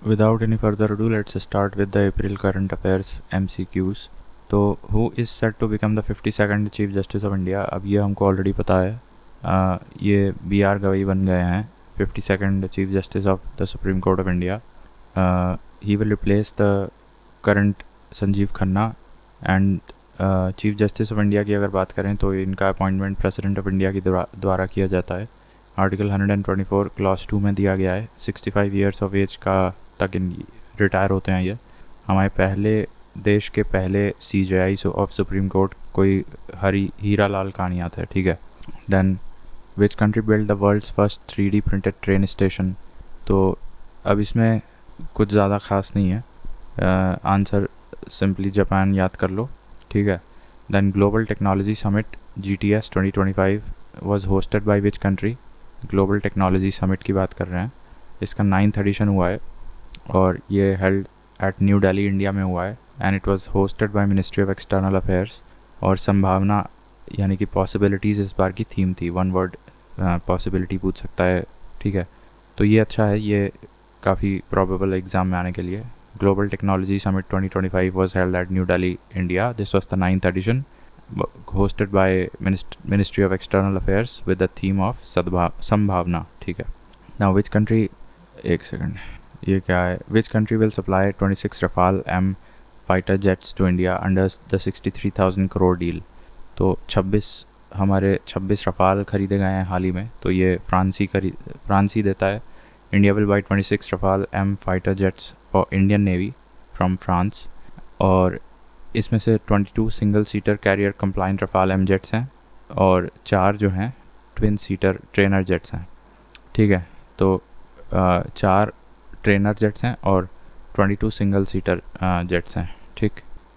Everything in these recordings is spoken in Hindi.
Without any further ado, let's start with the April current affairs MCQs. तो who is set to become the 52nd chief justice of India? अब ये हमको ऑलरेडी पता है। ये BR गवई बन गए हैं 52nd chief justice of the supreme court of India. He will replace the current Sanjeev Khanna. And chief justice of India की अगर बात करें तो इनका अपॉइंटमेंट प्रेसिडेंट ऑफ इंडिया की द्वारा किया जाता है। आर्टिकल 124 क्लॉज 2 में दिया गया है 65 ईयर्स ऑफ एज का तक इन रिटायर होते हैं। ये हमारे पहले देश के पहले CJI ऑफ सुप्रीम कोर्ट कोई हीरा लाल कानिया थे, ठीक है। Then which country build the world's first 3D printed train station? तो अब इसमें कुछ ज़्यादा ख़ास नहीं है, आंसर सिंपली जापान याद कर लो, ठीक है। Then global technology summit GTS 2025 was hosted by which country? Global technology summit की बात कर रहे हैं। इसका 9th एडिशन हुआ है और ये held at New Delhi India में हुआ है। And it was hosted by ministry of external affairs. और संभावना यानी कि पॉसिबिलिटीज़ इस बार की थीम थी। वन वर्ड पॉसिबिलिटी पूछ सकता है, ठीक है। तो ये अच्छा है, ये काफ़ी प्रोबेबल एग्ज़ाम में आने के लिए। Global technology summit 2025 was held at New Delhi India. This was the 9th edition hosted by Ministry of External Affairs with the theme of संभावना, ठीक है। Now which country, एक सेकंड, ये क्या है? Which country will supply 26 Rafale M fighter jets to India under the 63,000 crore deal? तो 26 रफ़ाल ख़रीदे गए हैं हाल ही में। तो ये फ्रांस ही देता है। India will by 26 Rafale M fighter jets for Indian Navy from France। और इसमें से 22 single seater carrier compliant Rafale M jets हैं और 4 जो हैं ट्विन सीटर ट्रेनर जेट्स हैं, ठीक है। तो 4 ट्रेनर जेट्स हैं और 22 सिंगल सीटर जेट्स हैं, ठीक।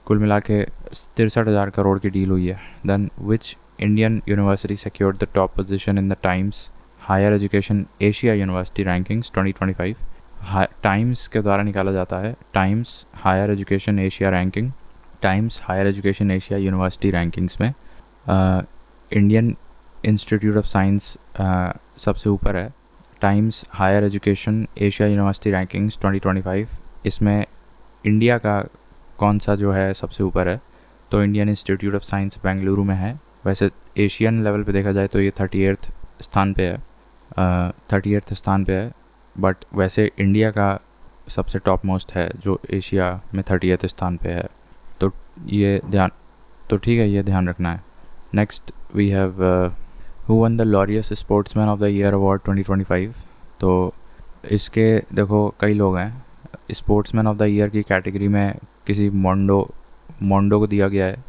कुल मिला के 63,000 करोड़ की डील हुई है। Then which Indian university secured the top position in the Times Higher Education Asia University Rankings 2025? Times के द्वारा निकाला जाता है, Times Higher Education Asia ranking. Times Higher Education Asia University Rankings में इंडियन इंस्टीट्यूट ऑफ साइंस सबसे ऊपर है। Times Higher Education Asia University Rankings 2025, इसमें इंडिया का कौन सा जो है सबसे ऊपर है? तो Indian Institute of science Bengaluru में है। वैसे एशियन लेवल पे देखा जाए तो ये 38th स्थान पे है, 38th स्थान पे है। बट वैसे इंडिया का सबसे टॉप मोस्ट है जो एशिया में 30th स्थान पे है। तो ये ठीक है, ये ध्यान रखना है। Next we have who won the Laureus sportsman of the year award 2025? तो इसके देखो कई लोग हैं। स्पोर्ट्समैन ऑफ द ईयर की कैटेगरी में किसी मोंडो को दिया गया है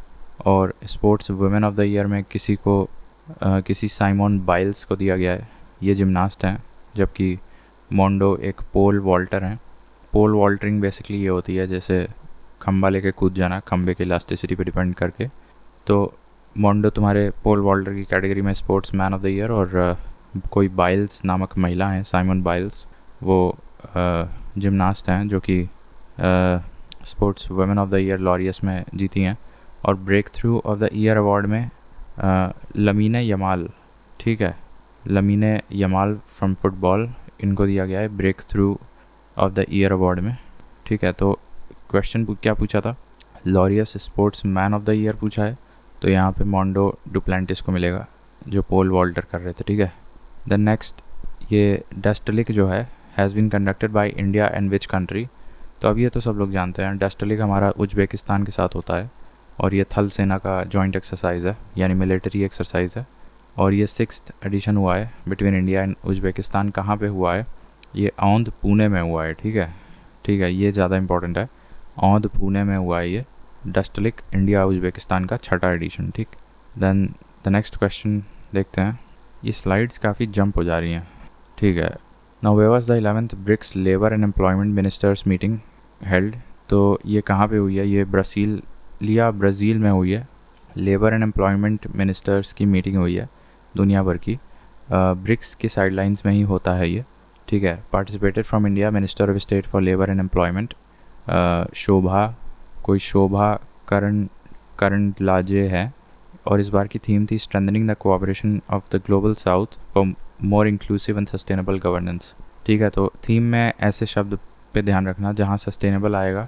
और sports women of the year में किसी साइमोन बाइल्स को दिया गया है। ये जिमनास्ट हैं, जबकि मोंडो एक पोल वॉल्टर हैं। पोल वॉल्टरिंग बेसिकली ये होती है जैसे खंबा लेके कूद जाना, खंबे की इलास्टिसिटी पे डिपेंड करके। तो मोंडो तुम्हारे पोल वॉल्टर की कैटेगरी में sports man of the year. और कोई बाइल्स नामक महिला हैं, साइमन बाइल्स, वो जिमनास्ट हैं जो कि sports women of the year Laureus में जीती हैं। और breakthrough of the year award में लमीने यमाल, ठीक है, लमीने यमाल फ्रॉम फुटबॉल, इनको दिया गया है breakthrough of the year award में, ठीक है। तो क्वेश्चन क्या पूछा था? Laureus sportsman of the year पूछा है। तो यहाँ पे मोंडो डुप्लेंटिस को मिलेगा जो पोल वॉल्टर कर रहे थे, ठीक है। देन नेक्स्ट, ये डस्टलिक जो है has been conducted by India and which country? तो अब ये तो सब लोग जानते हैं, डस्टलिक हमारा उज्बेकिस्तान के साथ होता है और ये थल सेना का जॉइंट एक्सरसाइज है, यानी मिलिट्री एक्सरसाइज है। और ये 6th एडिशन हुआ है बिटवीन इंडिया एंड उज्बेकिस्तान। कहाँ पे हुआ है? ये औंध पुणे में हुआ है, ठीक है, ये ज़्यादा इंपॉर्टेंट है। औंध पुणे में हुआ है ये डस्टलिक इंडिया उज्बेकिस्तान का 6ठा एडिशन, ठीक। देन द नेक्स्ट क्वेश्चन देखते हैं। ये स्लाइड्स काफ़ी जंप हो जा रही हैं, ठीक है। Now where was the 11th BRICS labour and employment ministers meeting held? तो ये कहाँ पे हुई है? ये ब्राज़ील में हुई है। लेबर एंड एम्प्लॉयमेंट मिनिस्टर्स की मीटिंग हुई है दुनिया भर की। ब्रिक्स की साइडलाइंस में ही होता है ये, ठीक है। Participated from India minister of state for labour and employment Shobha Karandlaje है। और इस बार की थीम थी strengthening the cooperation of the global south for more inclusive and sustainable governance, ठीक है। तो थीम में ऐसे शब्द पे ध्यान रखना जहाँ सस्टेनेबल आएगा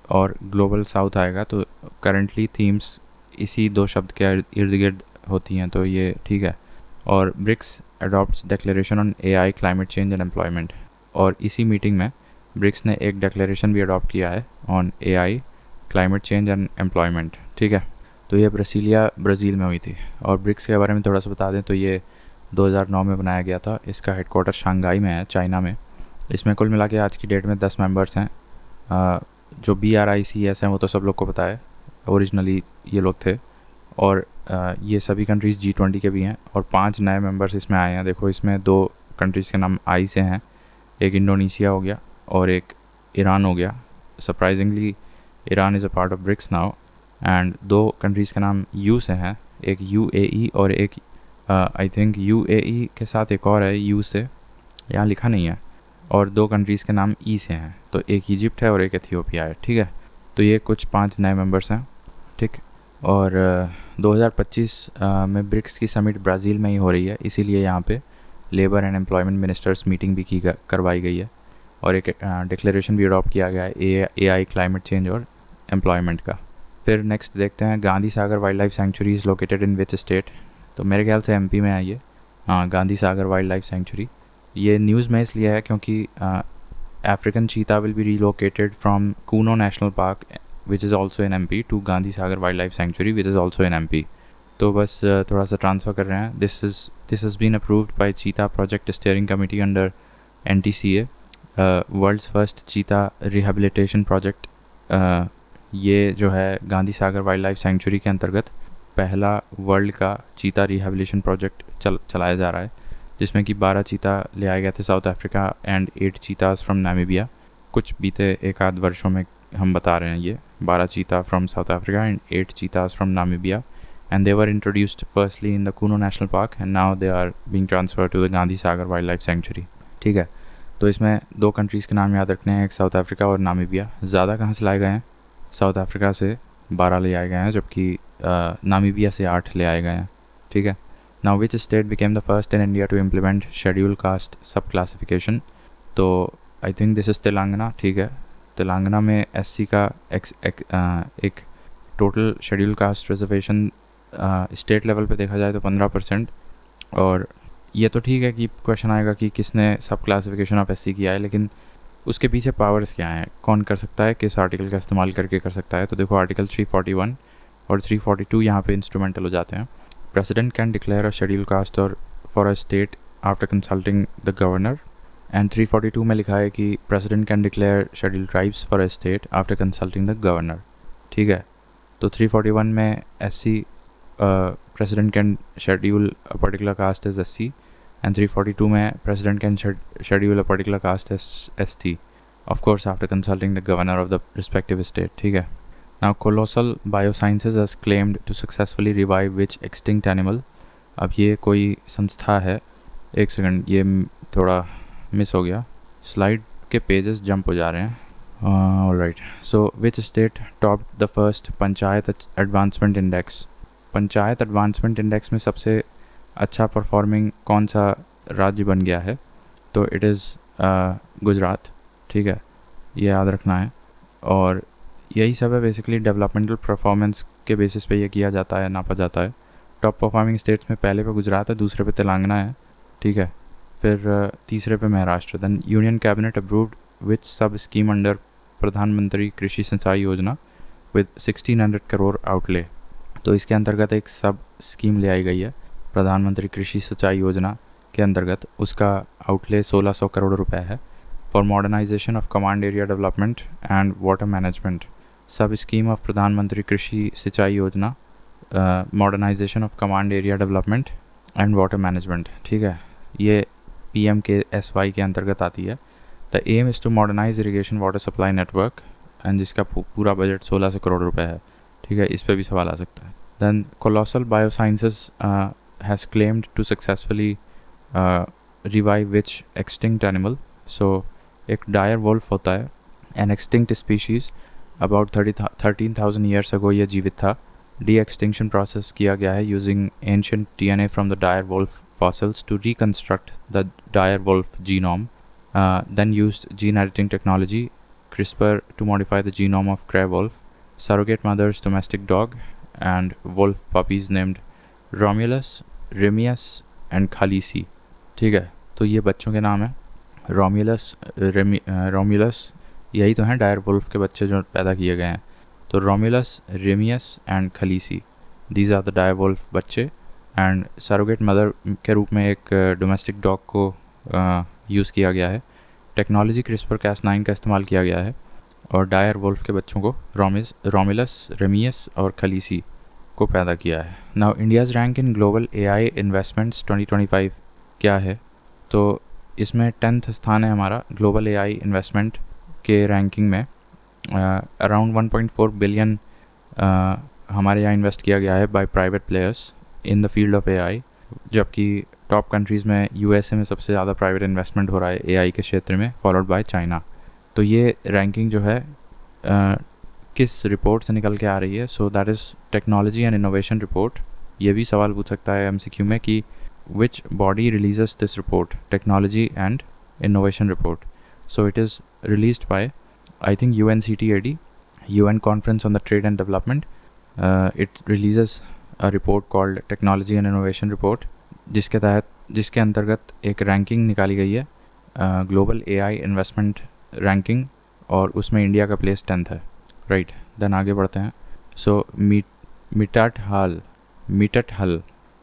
और ग्लोबल साउथ आएगा। तो करंटली थीम्स इसी दो शब्द के इर्द गिर्द होती हैं, तो ये ठीक है। और BRICS adopts declaration on AI, climate change and employment. और इसी मीटिंग में ब्रिक्स ने एक डिक्लेरेशन भी अडॉप्ट किया है on AI, climate change and employment, ठीक है। तो ये ब्राज़ील में हुई थी। और ब्रिक्स के बारे में थोड़ा सा बता दें तो ये 2009 में बनाया गया था। इसका हेडक्वार्टर शंघाई में है, चाइना में। इसमें कुल मिला के आज की डेट में 10 मेंबर्स हैं। जो BRICS हैं वो तो सब लोग को पता है, ओरिजिनली ये लोग थे। और ये सभी कंट्रीज़ G20 के भी हैं। और 5 नए मेंबर्स इसमें आए हैं। देखो इसमें 2 कंट्रीज़ के नाम आई से हैं, एक इंडोनेशिया हो गया और एक ईरान हो गया। Surprisingly Iran is a part of BRICS now. And 2 countries के नाम यू से हैं, एक UAE और एक आई थिंक UAE के साथ एक और है यू से, यहाँ लिखा नहीं है। और 2 कंट्रीज़ के नाम ई से हैं, तो एक इजिप्ट है और एक एथियोपिया है, ठीक है। तो ये कुछ 5 नए मेंबर्स हैं, ठीक। और 2025 में ब्रिक्स की समिट ब्राज़ील में ही हो रही है, इसीलिए यहाँ पे labour and employment ministers meeting भी करवाई गई है। और एक डिक्लेरेशन भी अडॉप्ट किया गया है एआई, क्लाइमेट चेंज और एम्प्लॉयमेंट का। फिर नेक्स्ट देखते हैं, Gandhi Sagar wild life sanctuary is located in which state. तो मेरे ख्याल से MP में है ये, हाँ, Gandhi Sagar wild life sanctuary. ये न्यूज़ में इसलिए है क्योंकि African cheetah will be relocated from Kuno national park which is also in MP to Gandhi Sagar wild life sanctuary which is also in MP। तो बस थोड़ा सा ट्रांसफ़र कर रहे हैं। This has been approved by cheetah project steering committee under NTCA, world's first cheetah rehabilitation project. ये जो है Gandhi Sagar wild life sanctuary के अंतर्गत पहला वर्ल्ड का चीता रिहेबिलिटेशन प्रोजेक्ट चलाया जा रहा है, जिसमें कि 12 चीता ले आए गए थे south Africa and 8 cheetahs from Namibia. कुछ बीते एक आध वर्षों में हम बता रहे हैं, ये 12 cheetah from South Africa and 8 cheetahs from Namibia, and they were introduced firstly in the Kuno national park and now they are being transferred to the Gandhi Sagar wild life sanctuary, ठीक है। तो इसमें 2 कंट्रीज़ के नाम याद रखने हैं, एक साउथ अफ्रीका और नामीबिया। ज़्यादा कहाँ से लाए गए हैं? साउथ अफ्रीका से 12 ले आए गए हैं, जबकि नामीबिया से 8 ले आए गए हैं, ठीक है। Now which state became the first in India to implement schedule caste sub classification? तो I think this is Telangana, ठीक है। तेलंगाना में SC का एक total schedule caste reservation state level पे देखा जाए तो 15%। और ये तो ठीक है कि क्वेश्चन आएगा कि किसने सब क्लासिफिकेशन ऑफ SC किया है, लेकिन उसके पीछे पावर्स क्या हैं, कौन कर सकता है, किस आर्टिकल का इस्तेमाल करके कर सकता है। तो देखो आर्टिकल 341 और 342 यहाँ पे इंस्ट्रूमेंटल हो जाते हैं। President can declare a schedule caste और for a state after consulting the governor. And 342 में लिखा है कि president can declare schedule tribes for a state after consulting the governor, ठीक है। तो 341 में SC president can schedule a particular caste as SC, and 342 में president can schedule a particular caste as ST, of course after consulting the governor of the respective state, ठीक है। Now Colossal Biosciences has claimed to successfully revive which extinct animal? अब ये कोई संस्था है, एक सेकंड, ये थोड़ा मिस हो गया, स्लाइड के पेजेस जंप हो जा रहे हैं। Alright, so which state topped the first panchayat advancement index? Panchayat advancement index में सबसे अच्छा परफॉर्मिंग कौन सा राज्य बन गया है? तो इट इज़ गुजरात, ठीक है, ये याद रखना है। और यही सब है बेसिकली, डेवलपमेंटल परफॉर्मेंस के बेसिस पे ये किया जाता है, नापा जाता है। टॉप परफॉर्मिंग स्टेट्स में पहले पे गुजरात है, दूसरे पे तेलंगाना है, ठीक है, फिर तीसरे पे Maharashtra. Then union cabinet approved which sub scheme under प्रधानमंत्री कृषि सिंचाई योजना विद 1600 करोड़ आउटले। तो इसके अंतर्गत एक सब स्कीम ले आई गई है प्रधानमंत्री कृषि सिंचाई योजना के अंतर्गत, उसका आउटले 1600 करोड़ रुपए है। For modernisation of command area development and water management, sub scheme of Pradhanmantri Krishi Sinchai Yojana, modernisation of command area development and water management, ठीक है, ये PMKSY के अंतर्गत आती है। The aim is to modernise irrigation water supply network, and जिसका पूरा बजट 1600 करोड़ रुपए है, ठीक है, इस पर भी सवाल आ सकता है। Then Colossal Biosciences has claimed to successfully revive which extinct animal? So एक dire wolf होता है, an extinct species, about 13,000 years ago ये जीवित था। De-extinction process किया गया है using ancient DNA from the dire wolf fossils to reconstruct the dire wolf genome. then used gene editing technology, CRISPR, to modify the genome of gray wolf, surrogate mother's domestic dog, and wolf puppies named Romulus, Remus and Khaleesi। ठीक है, तो ये बच्चों के नाम हैं रोम्यूलस, रोम्यूलस, यही तो हैं डायर वुल्फ के बच्चे जो पैदा किए गए हैं। तो Romulus, Remus and Khaleesi, these are the dire wolf बच्चे। एंड सरोगेट मदर के रूप में एक डोमेस्टिक डॉग को यूज़ किया गया है। टेक्नोलॉजी क्रिस्पर Cas9 का इस्तेमाल किया गया है और डायर वुल्फ के बच्चों को रोमिलस, रेमियस और खलीसी को पैदा किया है। Now India's rank in global AI investments 2025 क्या है? तो इसमें 10th स्थान है हमारा ग्लोबल AI इन्वेस्टमेंट के रैंकिंग में। अराउंड 1.4 बिलियन हमारे यहाँ इन्वेस्ट किया गया है by private players in the field of AI, जबकि टॉप कंट्रीज़ में USA में सबसे ज़्यादा प्राइवेट इन्वेस्टमेंट हो रहा है AI के क्षेत्र में, फॉलोड बाय चाइना। तो ये रैंकिंग जो है किस रिपोर्ट से निकल के आ रही है? सो that is technology and innovation report. ये भी सवाल पूछ सकता है MCQ में कि which body releases this report, technology and innovation report? So it is released by, I think, UNCTAD, UN Conference on the Trade and Development. It releases a report called Technology and Innovation Report, जिसके अंतर्गत एक रैंकिंग निकाली गई है, ग्लोबल AI इन्वेस्टमेंट रैंकिंग, और उसमें इंडिया का प्लेस 10th है। राइट, देन आगे बढ़ते हैं। सो मिटाट हल।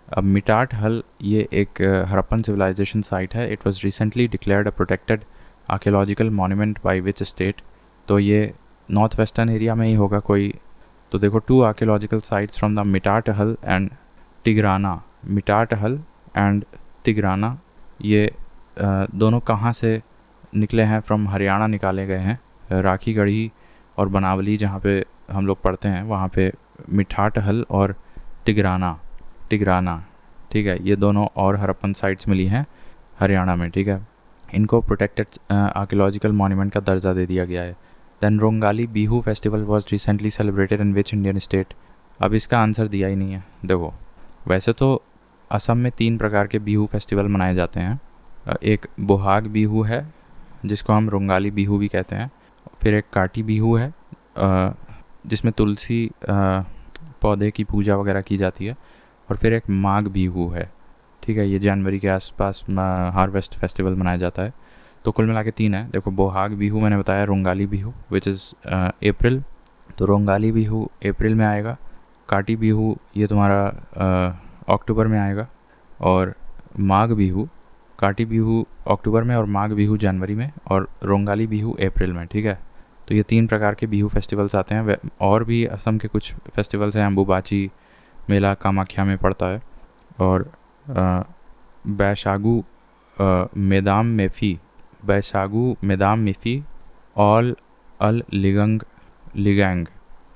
अब मिटाट हल ये एक हरप्पन सिविलाइजेशन साइट है। It was recently declared a protected archaeological monument by which state? तो ये नॉर्थ वेस्टर्न एरिया में ही होगा कोई। तो देखो, 2 आर्कियोलॉजिकल साइट्स फ्रॉम द मिटाट हल एंड तिग्राना। मिटाट हल एंड तिग्राना ये दोनों कहाँ से निकले हैं? फ्रॉम हरियाणा निकाले गए हैं। राखी गढ़ी और बनावली जहाँ पे हम लोग पढ़ते हैं वहाँ पे मिठाट हल और तिग्राना, ठीक है, ये दोनों और हरप्पन साइट्स मिली हैं हरियाणा में। ठीक है, इनको प्रोटेक्टेड आर्कियोलॉजिकल मॉन्यूमेंट का दर्जा दे दिया गया है। Then Rongali Bihu festival was recently celebrated in which Indian state? अब इसका आंसर दिया ही नहीं है। देखो, वैसे तो असम में 3 प्रकार के बिहू फेस्टिवल मनाए जाते हैं। एक बोहाग बिहू है जिसको हम रोंगाली बिहू भी कहते हैं, फिर एक काटी बिहू है जिसमें तुलसी पौधे की पूजा वगैरह की जाती है, और फिर एक माघ बिहू है। ठीक है, ये जनवरी के आसपास हार्वेस्ट फेस्टिवल मनाया जाता है। तो कुल मिला के 3 है। देखो, बोहाग बिहू मैंने बताया, रोंगाली बिहू विच इज़ अप्रैल, तो रोंगाली बिहू अप्रैल में आएगा। काटी बिहू ये तुम्हारा अक्टूबर में आएगा, और माघ बिहू, काटी बिहू अक्टूबर में और माघ बिहू जनवरी में, और रोंगाली बिहू अप्रैल में। ठीक है, तो ये 3 प्रकार के बिहू फेस्टिवल्स आते हैं। और भी असम के कुछ फेस्टिवल्स हैं। अम्बुबाची मेला कामाख्या में पड़ता है, और बैशागु मेदाम मेफी ऑल अल लिगैंग।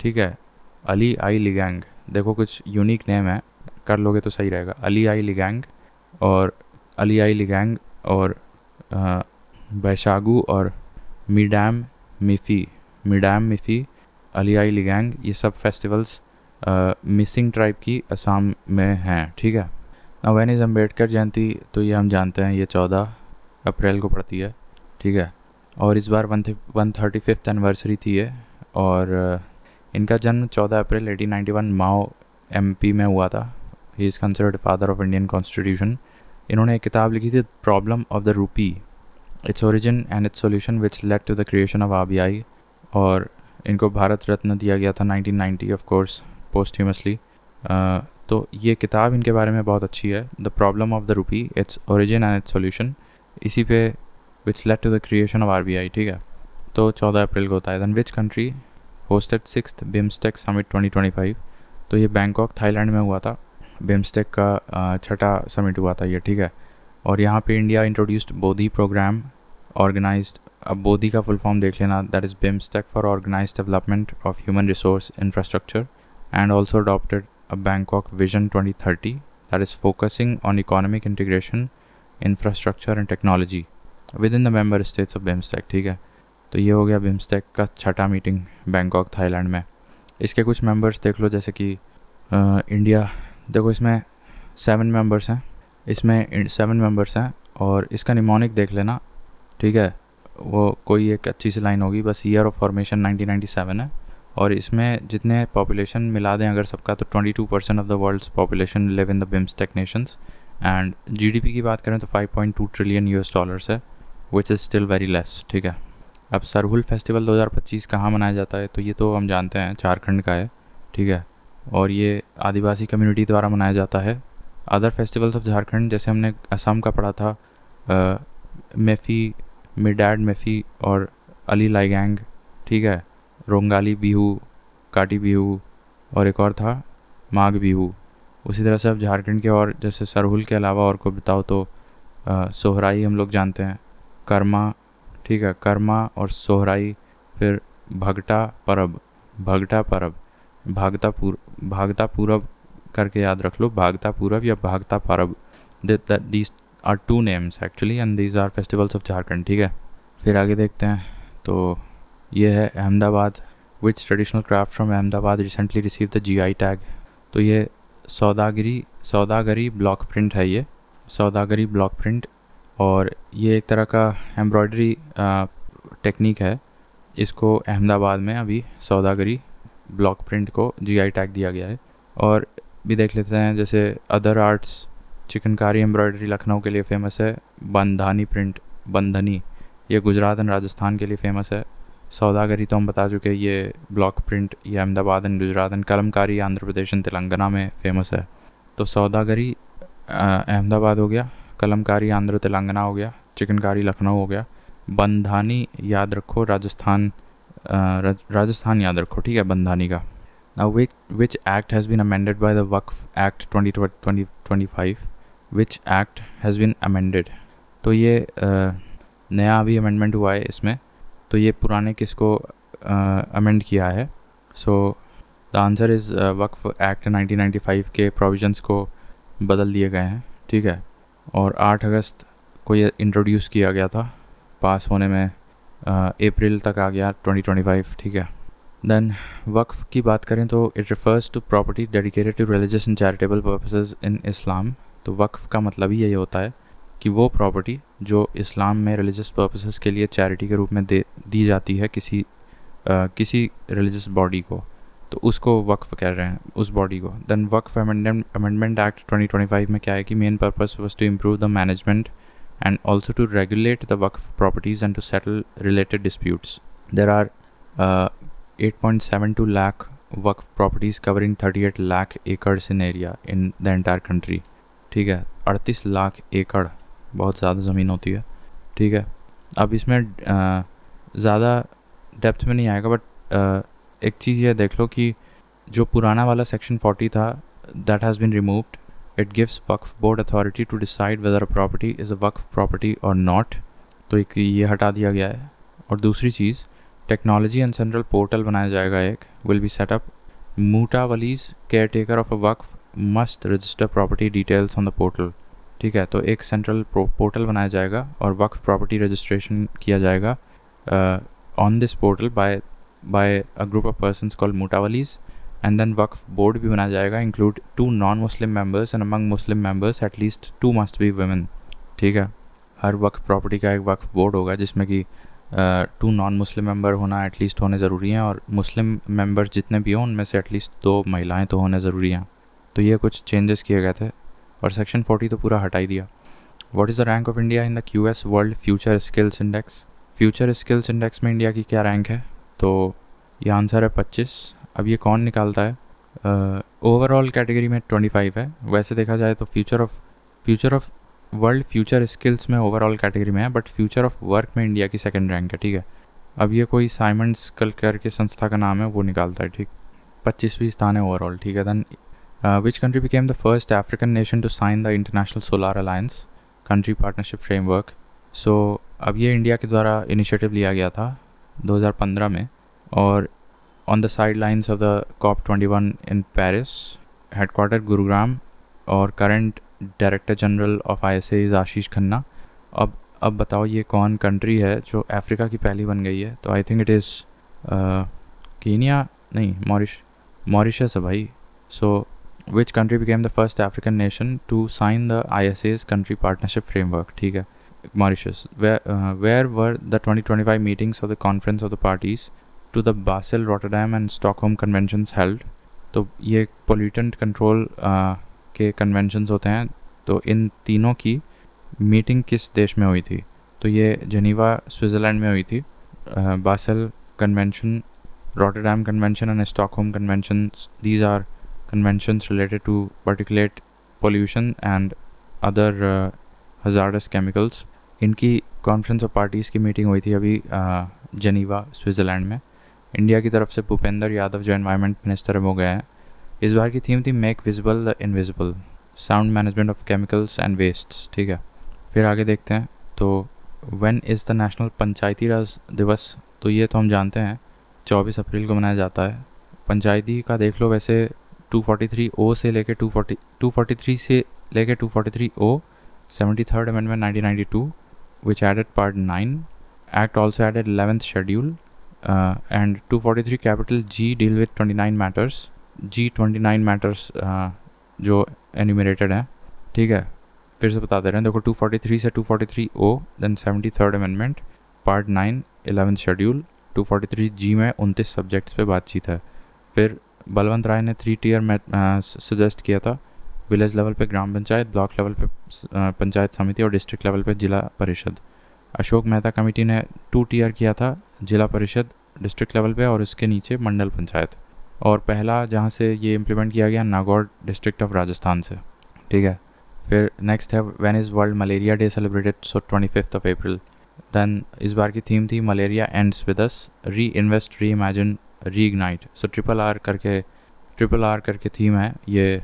ठीक है, अली आई लिगैंग। देखो, कुछ यूनिक नेम है, कर लोगे तो सही रहेगा। अली आई लिगैंग और बैशागु और मिडाम मिफी, अली आई लिगैंग, ये सब फेस्टिवल्स मिसिंग ट्राइब की असम में हैं। ठीक है, व्हेन इज़ अम्बेडकर जयंती? तो ये हम जानते हैं, ये 14 अप्रैल को पड़ती है। ठीक है, और इस बार 135th एनिवर्सरी थी ये, और इनका जन्म 14 अप्रैल 1891 माओ MP में हुआ था। He is considered father of Indian constitution. इन्होंने एक किताब लिखी थी, problem of the rupee, its origin and its solution which led to the creation of RBI, और इनको भारत रत्न दिया गया था 1990 ऑफ कोर्स पोस्ट्यूमसली। तो ये किताब इनके बारे में बहुत अच्छी है, the problem of the rupee, its origin and its solution, इसी पे which led to the creation of RBI। ठीक है, तो 14 अप्रैल को होता है। Then which country hosted 6th BIMSTEC summit 2025? तो ये बैंकॉक थाईलैंड में हुआ था। बिम्स्टेक का 6ठा समिट हुआ था ये। ठीक है, और यहाँ पे India introduced BODHI programme organised. अब बोधी का फुल फॉर्म देख लेना, that is BIMSTEC for organised development of human resource infrastructure, and also adopted a Bangkok Vision 2030 that is focusing on economic integration, infrastructure and technology within the member states of BIMSTEC। ठीक है, तो ये हो गया BIMSTEC का 6ठा मीटिंग बैंकॉक थाईलैंड में। इसके कुछ मेंबर्स देख लो, जैसे कि इंडिया। देखो, इसमें 7 मेंबर्स हैं, और इसका निमोनिक देख लेना, ठीक है, वो कोई एक अच्छी सी लाइन होगी, बस ईयर ऑफ फॉर्मेशन 1997 है, और इसमें जितने पॉपुलेशन मिला दें अगर सबका, तो 22% of the world's population live in the BIMSTEC nations. And GDP की बात करें तो 5.2 ट्रिलियन यूएस डॉलर्स है, which is still very less. ठीक है, अब सरहुल फेस्टिवल 2025 कहाँ मनाया जाता है, तो ये तो हम जानते हैं झारखंड का है। ठीक है, और ये आदिवासी कम्युनिटी द्वारा मनाया जाता है। अदर फेस्टिवल्स ऑफ झारखंड, जैसे हमने असम का पढ़ा था, मेफ़ी, मिडैड मेफ़ी और अली लाइगैंग। ठीक है, रोंगाली बिहू, काटी बिहू, और एक और था माघ बिहू। उसी तरह से अब झारखंड के और जैसे सरहुल के अलावा और को बताओ तो सोहराई हम लोग जानते हैं, कर्मा। ठीक है, कर्मा और सोहराई, फिर भगटा परब, भगटा परब, भागता पूरब करके याद रख लो, भागता पूरब या भागता परब। These are two names actually and these are festivals of Jharkhand. ठीक है, फिर आगे देखते हैं, तो ये है Ahmedabad. Which traditional craft from Ahmedabad recently receive the GI tag. तो ये सौदागरी ब्लॉक प्रिंट है, ये सौदागरी ब्लॉक प्रिंट, और ये एक तरह का एम्ब्रॉयडरी टेक्निक है। इसको अहमदाबाद में अभी सौदागरी ब्लॉक प्रिंट को जीआई टैग दिया गया है। और भी देख लेते हैं, जैसे other arts, chikankari embroidery Lucknow के लिए फ़ेमस है, बंधानी प्रिंट, बंधनी, ये गुजरात एंड राजस्थान के लिए फ़ेमस है। सौदागरी तो हम बता चुके, ये ब्लॉक प्रिंट ये Ahmedabad and Gujarat and Kalamkari Andhra Pradesh and Telangana में फ़ेमस है। तो सौदागरी अहमदाबाद हो गया, कलमकारी आंध्र तेलंगाना हो गया, चिकनकारी लखनऊ हो गया, बंधानी याद रखो राजस्थान, राजस्थान याद रखो। ठीक है, बंधानी का। Now which act has been amended by the Waqf Act 2025? Which act has been amended? तो ये नया अभी अमेंडमेंट हुआ है इसमें, तो ये पुराने किसको अमेंड किया है? So the answer is Waqf act 1995 के प्रोविजंस को बदल दिए गए हैं। ठीक है, और 8 अगस्त को ये इंट्रोड्यूस किया गया था, पास होने में अप्रैल तक आ गया 2025। ठीक है, देन वक्फ की बात करें तो it refers to property dedicated to religious and charitable purposes in Islam. तो वक्फ का मतलब ही यही होता है कि वो प्रॉपर्टी जो इस्लाम में रिलीजियस पर्पसेस के लिए चैरिटी के रूप में दी जाती है किसी रिलीजियस बॉडी को, तो उसको वक्फ कह रहे हैं उस बॉडी को। देन वक्फ अमेंडमेंट एक्ट 2025 में क्या है कि main purpose was to improve the management and also to regulate the Waqf properties and to settle related disputes. There are 8.72 lakh Waqf properties covering 38 lakh acres in area in the entire country. ठीक है, 38 लाख एकड़ बहुत ज़्यादा ज़मीन होती है। ठीक है, अब इसमें ज़्यादा डेप्थ में नहीं आएगा, बट एक चीज़ ये देख लो कि जो पुराना वाला सेक्शन 40 था, that has been removed. It gives Waqf board authority to decide whether a property is a Waqf property or not. तो एक ये हटा दिया गया है। और दूसरी चीज़, टेक्नोलॉजी एंड सेंट्रल पोर्टल बनाया जाएगा एक, will be set up. Mutawallis caretaker of a waqf must register property details on the portal. ठीक है, तो एक सेंट्रल पोर्टल बनाया जाएगा और वक्फ प्रॉपर्टी रजिस्ट्रेशन किया जाएगा on this portal by a group of persons called mutawallis. And then Waqf board भी बनाया जाएगा, include 2 non Muslim members and among Muslim members at least 2 must be women. ठीक है, हर वक्फ प्रॉपर्टी का एक वक्फ बोर्ड होगा जिसमें कि 2 नॉन मुस्लिम मेंबर होना एटलीस्ट होने ज़रूरी हैं, और मुस्लिम मेंबर्स जितने भी हों उनमें से एटलीस्ट 2 महिलाएं तो होने ज़रूरी हैं। तो ये कुछ चेंजेस किए गए थे, और सेक्शन 40 तो पूरा हटा ही दिया। What is the rank of India in the QS world future skills index? Future skills index में इंडिया की क्या रैंक है? तो ये आंसर है 25। अब ये कौन निकालता है? ओवरऑल कैटेगरी में 25 है। वैसे देखा जाए तो future of world future skills में ओवरऑल कैटेगरी में है, बट फ्यूचर ऑफ वर्क में इंडिया की 2nd रैंक है। ठीक है, अब ये कोई साइमंड्स कलकर के संस्था का नाम है, वो निकालता है। ठीक, 25वीं स्थान है ओवरऑल। ठीक है, then which country became the first African nation to sign the international solar alliance country partnership framework? So अब ये इंडिया के द्वारा इनिशिएटिव लिया गया था 2015 में, और on the sidelines of the COP21 in Paris, headquarter Gurugram, और current director general of ISA is Ashish Khanna. अब बताओ ये कौन कंट्री है जो अफ्रीका की पहली बन गई है? तो I think it is Kenya, नहीं, मॉरिशस है भाई। So which country became the first African nation to sign the ISA's country partnership framework? ठीक है, Mauritius. Where were the 2025 meetings of the Conference of the Parties to the Basel, Rotterdam and Stockholm Conventions held? तो ये पोल्यूटेंट कंट्रोल के कन्वेंशंस होते हैं, तो इन तीनों की मीटिंग किस देश में हुई थी? तो ये जनीवा स्विट्ज़रलैंड में हुई थी. Basel convention, Rotterdam Convention and Stockholm Conventions, these are conventions related to particulate pollution and other hazardous chemicals. इनकी कॉन्फ्रेंस ऑफ पार्टीज़ की मीटिंग हुई थी अभी जनीवा स्विट्ज़रलैंड में. इंडिया की तरफ से भूपेंद्र यादव जो एनवायरनमेंट मिनिस्टर वो गए हैं. इस बार की थीम थी make visible the invisible, sound management of chemicals and wastes. ठीक है, फिर आगे देखते हैं. तो व्हेन इज़ द नेशनल पंचायती राज दिवस? तो ये तो हम जानते हैं 24 अप्रैल को मनाया जाता है. पंचायती का देख लो, वैसे 243O से लेके 243 से लेके 243O, 73rd Amendment 1992 which added Part 9. Act also added 11th schedule and 243 capital G deal with 29 matters. G 29 matters जो enumerated हैं. ठीक है, फिर से बता दे रहे हैं. देखो 243 से 243O, then 73rd Amendment, Part 9, 11th schedule. 243G में 29 सब्जेक्ट्स पे बातचीत है. फिर बलवंत राय ने 3 टियर में सजेस्ट किया था. विलेज लेवल पे ग्राम पंचायत, ब्लॉक लेवल पे पंचायत समिति और डिस्ट्रिक्ट लेवल पे जिला परिषद. अशोक मेहता कमेटी ने 2 टियर किया था, जिला परिषद डिस्ट्रिक्ट लेवल पे और उसके नीचे मंडल पंचायत. और पहला जहाँ से ये इम्प्लीमेंट किया गया नागौर डिस्ट्रिक्ट ऑफ राजस्थान से. ठीक है, फिर नेक्स्ट है when is World Malaria Day celebrated? So 25 April. Then इस बार की थीम थी मलेरिया एंड्स विद अस, री इन्वेस्ट, री इमेजिन, री इग्नाइट. सो ट्रिपल आर करके थीम है ये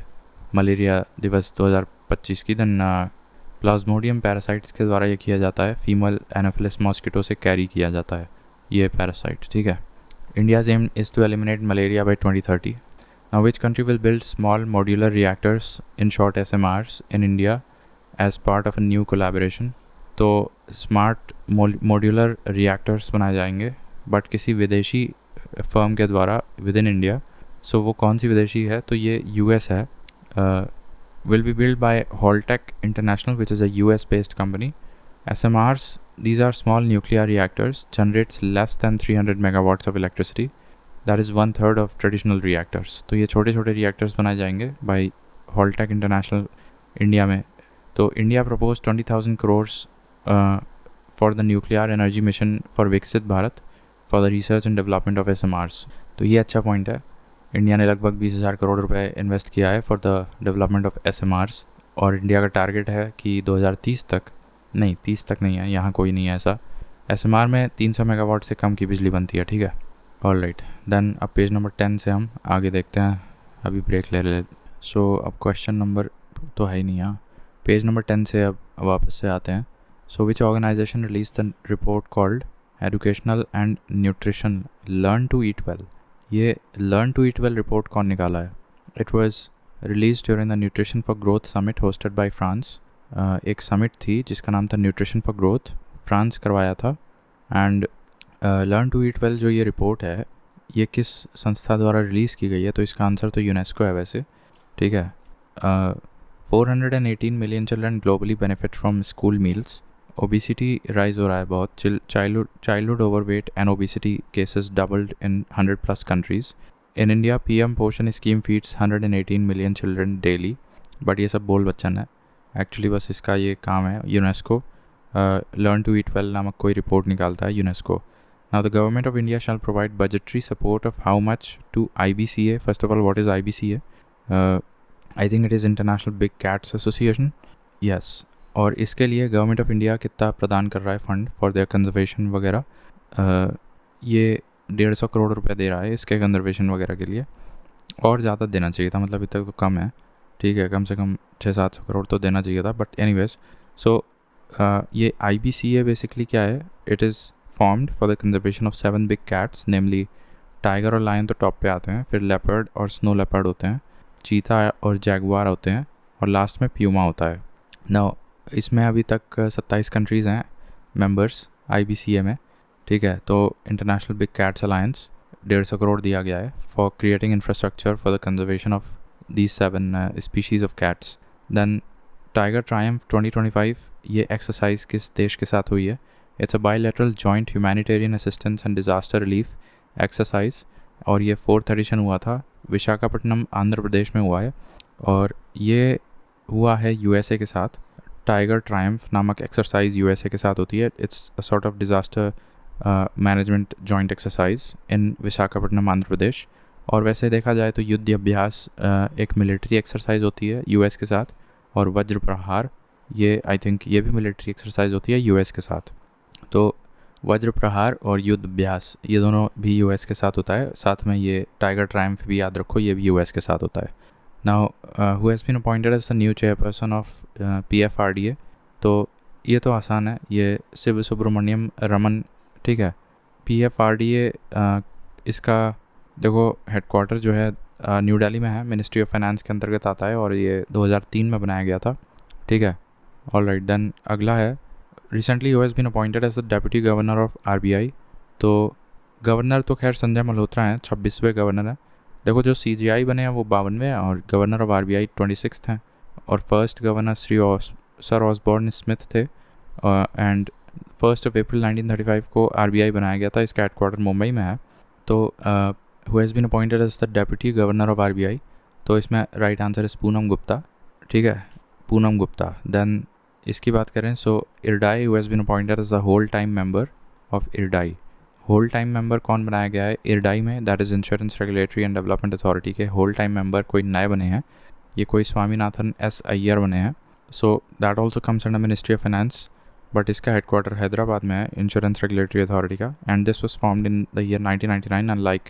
मलेरिया दिवस 2025 की. दैन प्लाज्मोडियम पैरासाइट्स के द्वारा ये किया जाता है. फीमेल एनाफिलिस मॉस्किटो से कैरी किया जाता है ये पैरासाइट. ठीक है. India's aim is to eliminate malaria by 2030. Now which country will build small modular reactors, in short SMRs, in India as part of a new collaboration? तो स्मार्ट मॉड्यूलर रिएक्टर्स बनाए जाएंगे बट किसी विदेशी फर्म के द्वारा विद इन इंडिया. सो वो कौन सी विदेशी है? तो ये US है. Will be build by Holtec international which is a US based company. SMRs, these are small nuclear reactors, generates less than 300 megawatts of electricity. That is 1/3 of traditional reactors. तो ये छोटे छोटे रिएक्टर्स बनाए जाएंगे बाय हॉलटेक इंटरनेशनल इंडिया में. तो India propose 20,000 crores for the nuclear energy mission for Viksit Bharat for the research and development of SMRs. तो ये अच्छा पॉइंट है. इंडिया ने लगभग 20,000 करोड़ रुपए इन्वेस्ट किया है for the development of SMRs. और इंडिया का टारगेट है कि 2030 तक, नहीं 30 तक नहीं है, यहाँ कोई नहीं है ऐसा. SMR में 300 मेगावाट से कम की बिजली बनती है. ठीक है, ऑल राइट. देन अब पेज नंबर 10 से हम आगे देखते हैं. अभी ब्रेक ले ले. सो अब क्वेश्चन नंबर तो है ही नहीं यहाँ. पेज नंबर 10 से अब वापस से आते हैं. So which organization released the report called Educational and Nutrition Learn to Eat Well? ये Learn to Eat Well report कौन निकाला है? It was released during the Nutrition for Growth Summit hosted by France. एक summit थी जिसका नाम था Nutrition for Growth, फ्रांस करवाया था. And Learn to Eat Well जो ये रिपोर्ट है ये किस संस्था द्वारा रिलीज़ की गई है? तो इसका आंसर तो यूनेस्को है वैसे. ठीक है. 418 million children globally benefit from school meals. Obesity rise हो रहा है बहुत. Childhood overweight and obesity cases doubled in 100+ countries. In India PM पोषण scheme feeds 118 million children daily. But ये सब बोल बच्चन है एक्चुअली, बस इसका ये काम है. UNESCO learn to eat well नामक कोई रिपोर्ट निकालता है UNESCO. Now the government of India shall provide budgetary support of how much to IBCA. First of all what is IBCA? I think it is International Big Cats Association. Yes. और इसके लिए गवर्नमेंट ऑफ इंडिया कितना प्रदान कर रहा है फंड फॉर देयर कंजर्वेशन वगैरह? ये 150 करोड़ रुपए दे रहा है इसके कंजर्वेशन वगैरह के लिए. और ज़्यादा देना चाहिए था, मतलब अभी तक तो कम है. ठीक है, कम से कम 600-700 करोड़ तो देना चाहिए था. बट एनीवेज, सो ये IBCA बेसिकली क्या है? It is formed for the conservation of 7 big cats, namely tiger और लायन तो टॉप पे आते हैं, फिर लेपर्ड और स्नो लेपर्ड होते हैं, चीता और जैगुआर होते हैं, और लास्ट में प्यूमा होता है. नाउ इसमें अभी तक 27 कंट्रीज़ हैं मेंबर्स IBCA में. ठीक है. तो International Big Cats Alliance 150 crore दिया गया है for creating infrastructure for the conservation of these 7 species of cats. Then Tiger Triumph 2025 ये एक्सरसाइज किस देश के साथ हुई है? It's a bilateral joint humanitarian assistance and disaster relief exercise, और ये 4th एडिशन हुआ था, विशाखापट्टनम आंध्र प्रदेश में हुआ है, और ये हुआ है यूएसए के साथ। टाइगर ट्रायम्फ नामक एक्सरसाइज यूएसए के साथ होती है। It's a sort of disaster management joint exercise in Visakhapatnam Andhra Pradesh. और वैसे देखा जाए तो युद्ध अभ्यास एक मिलिट्री एक्सरसाइज होती है यूएस के साथ, और वज्र प्रहार ये आई थिंक ये भी मिलिट्री एक्सरसाइज होती है यूएस के साथ। तो वज्र प्रहार और युद्ध अभ्यास ये दोनों भी यूएस के साथ होता है। साथ में ये टाइगर ट्रायम्फ भी याद रखो, ये भी यूएस के साथ होता है। Now who has been appointed as the new chairperson of PFRDA, तो ये तो आसान है, ये शिव सुब्रमण्यम रमन, ठीक है। PFRDA इसका देखो हेडक्वार्टर जो है न्यू दिल्ली में है, मिनिस्ट्री ऑफ फाइनेंस के अंतर्गत आता है, और ये 2003 में बनाया गया था, ठीक है। ऑलराइट, देन अगला है recently who has been appointed as the deputy governor of RBI। तो गवर्नर तो खैर संजय मल्होत्रा हैं, 26वें गवर्नर हैं। देखो जो CGI बने हैं वो 52वें हैं, और गवर्नर ऑफ RBI 26th हैं, और first governor sir Osborne Smith थे, एंड 1 अप्रैल 1935 को RBI बनाया गया था। इसका हेडक्वार्टर मुंबई में है। तो who has been appointed as the deputy governor of RBI, तो इसमें राइट आंसर इस पूनम गुप्ता, ठीक है, पूनम गुप्ता। देन इसकी बात करें so IRDAI who has been appointed as the whole time member of IRDAI। Whole time member कौन बनाया गया है IRDAI में? That is insurance regulatory and development authority के होल टाइम मेंबर कोई नए बने हैं, ये कोई स्वामीनाथन S अय्यर बने हैं। So that also comes under ministry of finance, but इसका हेडक्वार्टर हैदराबाद में है, इंश्योरेंस रेगुलेटरी अथॉरिटी का, and this was formed in the year 1999 unlike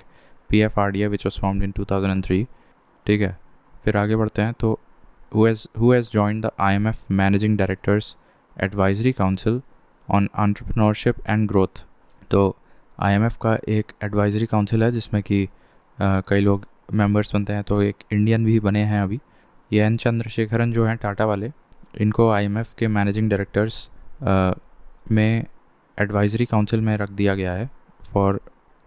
PFRDA which was formed in 2003, ठीक है। फिर आगे बढ़ते हैं, तो who has joined the IMF Managing Directors Advisory Council on Entrepreneurship and Growth। तो IMF का एक एडवाइजरी काउंसिल है जिसमें कि कई लोग मेंबर्स बनते हैं, तो एक इंडियन भी बने हैं अभी, ये N चंद्रशेखरन जो हैं टाटा वाले, इनको IMF के मैनेजिंग डायरेक्टर्स में एडवाइजरी काउंसिल में रख दिया गया है for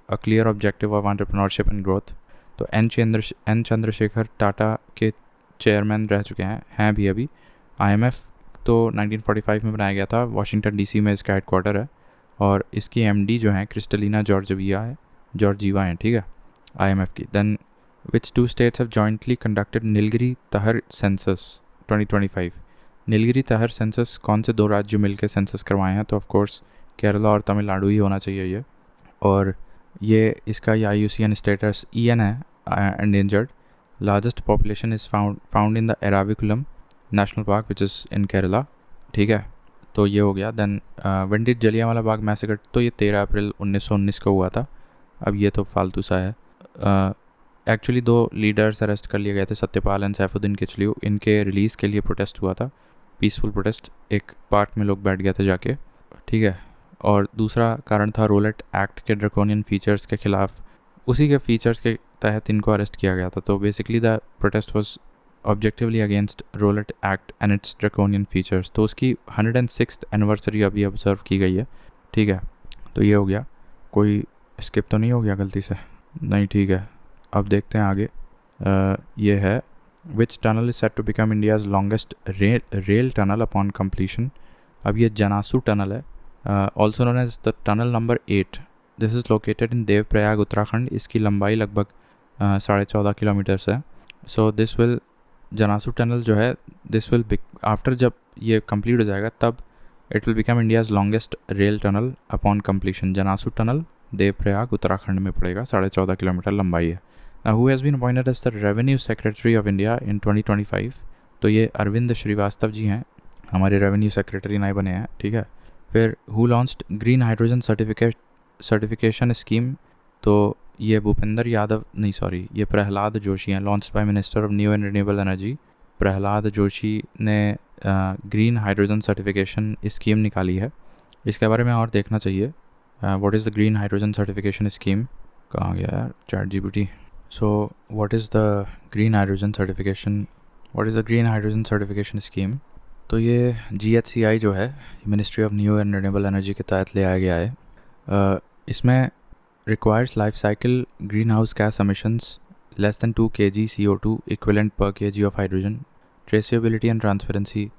a clear objective of entrepreneurship and growth. तो N चंद्रशेखर टाटा के चेयरमैन रह चुके हैं भी अभी। IMF तो 1945 में बनाया गया था, वाशिंगटन DC में इसका हेडक्वार्टर है, और इसकी MD जो हैं क्रिस्टलिना जॉर्जिवा हैं, ठीक है, IMF की। Then which 2 states have jointly conducted Nilgiri tahr census 2025। Nilgiri tahr census कौन से 2 राज्य मिलकर सेंसस करवाए हैं? तो ऑफकोर्स केरला और तमिलनाडु ही होना चाहिए ये, और ये इसका IUCN स्टेटस EN है, endangered. Largest population is found in the Eravikulam national park which is in Kerala, ठीक है। तो ये हो गया। Then when did Jallianwala Bagh massacre, तो ये 13 अप्रैल 1919 को हुआ था। अब ये तो फालतू सा है। एक्चुअली 2 लीडर्स अरेस्ट कर लिए गए थे, सत्यपाल एंड सैफुद्दीन किचलू, इनके रिलीज़ के लिए प्रोटेस्ट हुआ था, पीसफुल प्रोटेस्ट, एक पार्क में लोग बैठ गए थे जाके, ठीक है। और दूसरा कारण था रोलेट एक्ट के ड्रैकोनियन फीचर्स के ख़िलाफ़, उसी के फीचर्स के तहत इनको अरेस्ट किया गया था। तो basically the protest was objectively against Rowlatt act and its draconian features. तो उसकी 106th एनिवर्सरी अभी ऑब्जर्व की गई है, ठीक है। तो ये हो गया, कोई स्किप तो नहीं हो गया गलती से? नहीं, ठीक है। अब देखते हैं आगे। ये है which tunnel is set to become India's longest rail tunnel upon completion. अब ये जनासू टनल है, also known as the tunnel number 8। This is located in Devprayag Uttarakhand. इसकी लंबाई लगभग 14.5 किलोमीटर्स है। So this will Janasu tunnel जो है, दिस विल आफ्टर जब ये कंप्लीट हो जाएगा तब it will become India's longest rail tunnel upon completion. Janasu tunnel Devprayag Uttarakhand में पड़ेगा, 14.5 किलोमीटर लंबाई है। Who has been appointed as the revenue secretary of India in 2025। तो ये अरविंद श्रीवास्तव जी हैं, हमारे रेवेन्यू सेक्रेटरी नए बने हैं, ठीक है। फिर who launched green hydrogen certification scheme. तो ये भूपेंद्र यादव नहीं, सॉरी, ये प्रहलाद जोशी हैं, launched by minister of new and renewable energy. Prahlad Joshi ने ग्रीन हाइड्रोजन सर्टिफिकेशन स्कीम निकाली है, इसके बारे में और देखना चाहिए। What is the green hydrogen certification scheme? कहाँ गया यार ChatGPT? So what is the green hydrogen certification scheme? तो ये GHCI जो है, ministry of new and renewable energy के तहत ले आया गया है। इसमें requires life cycle green house gas emissions less than 2 kg CO2 equivalent पर kg of hydrogen, traceability and transparency,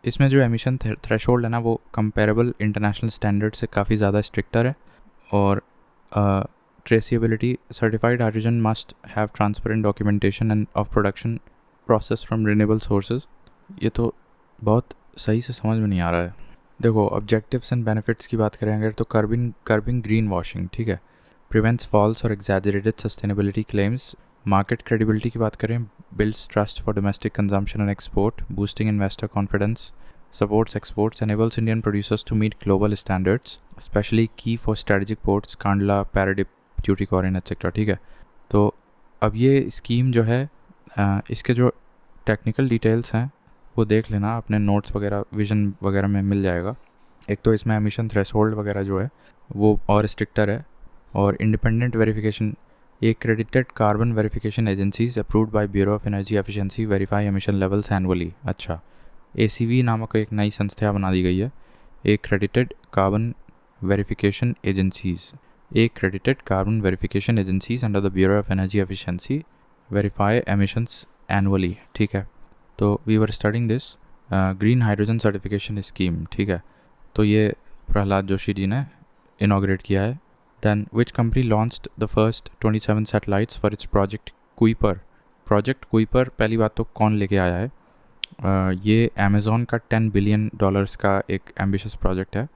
इसमें जो एमिशन थ्रेशोल्ड है ना वो कंपेरेबल इंटरनेशनल स्टैंडर्ड से काफ़ी ज़्यादा स्ट्रिक्टर है। और traceability, certified hydrogen must have transparent documentation end of production process from renewable sources. ये तो बहुत सही से समझ में नहीं आ रहा है। देखो, ऑब्जेक्टिव्स एंड बेनिफिट्स की बात करें अगर तो कर्बिंग ग्रीन वॉशिंग, ठीक है, प्रिवेंट्स फॉल्स और exaggerated sustainability claims. Market credibility की बात करें, builds trust for domestic consumption and export, boosting investor confidence, supports exports, enables Indian producers to meet global standards, especially key for strategic ports, Kandla, Paradip, Tuticorin, etc. ठीक है, तो अब ये स्कीम जो है इसके जो टेक्निकल डिटेल्स हैं वो देख लेना, अपने नोट्स वगैरह विजन वगैरह में मिल जाएगा। एक तो इसमें एमिशन थ्रेशोल्ड वगैरह जो है वो और स्ट्रिक्टर है, और independent verification, accredited carbon verification agencies approved by Bureau of Energy Efficiency verify emission levels annually। अच्छा, ACV नामक एक नई संस्था बना दी गई है, accredited carbon verification agencies, accredited carbon verification agencies under the Bureau of Energy Efficiency verify emissions annually। ठीक है, तो we were studying this green hydrogen certification scheme। ठीक है, तो ये प्रहलाद जोशी जी ने इनॉग्रेट किया है। Then which company launched the first 27 satellites for its project Kuiper? Project Kuiper पहली बात तो कौन लेके आया है? ये अमेज़ॉन का $10 बिलियन का एक एम्बिशियस प्रोजेक्ट है,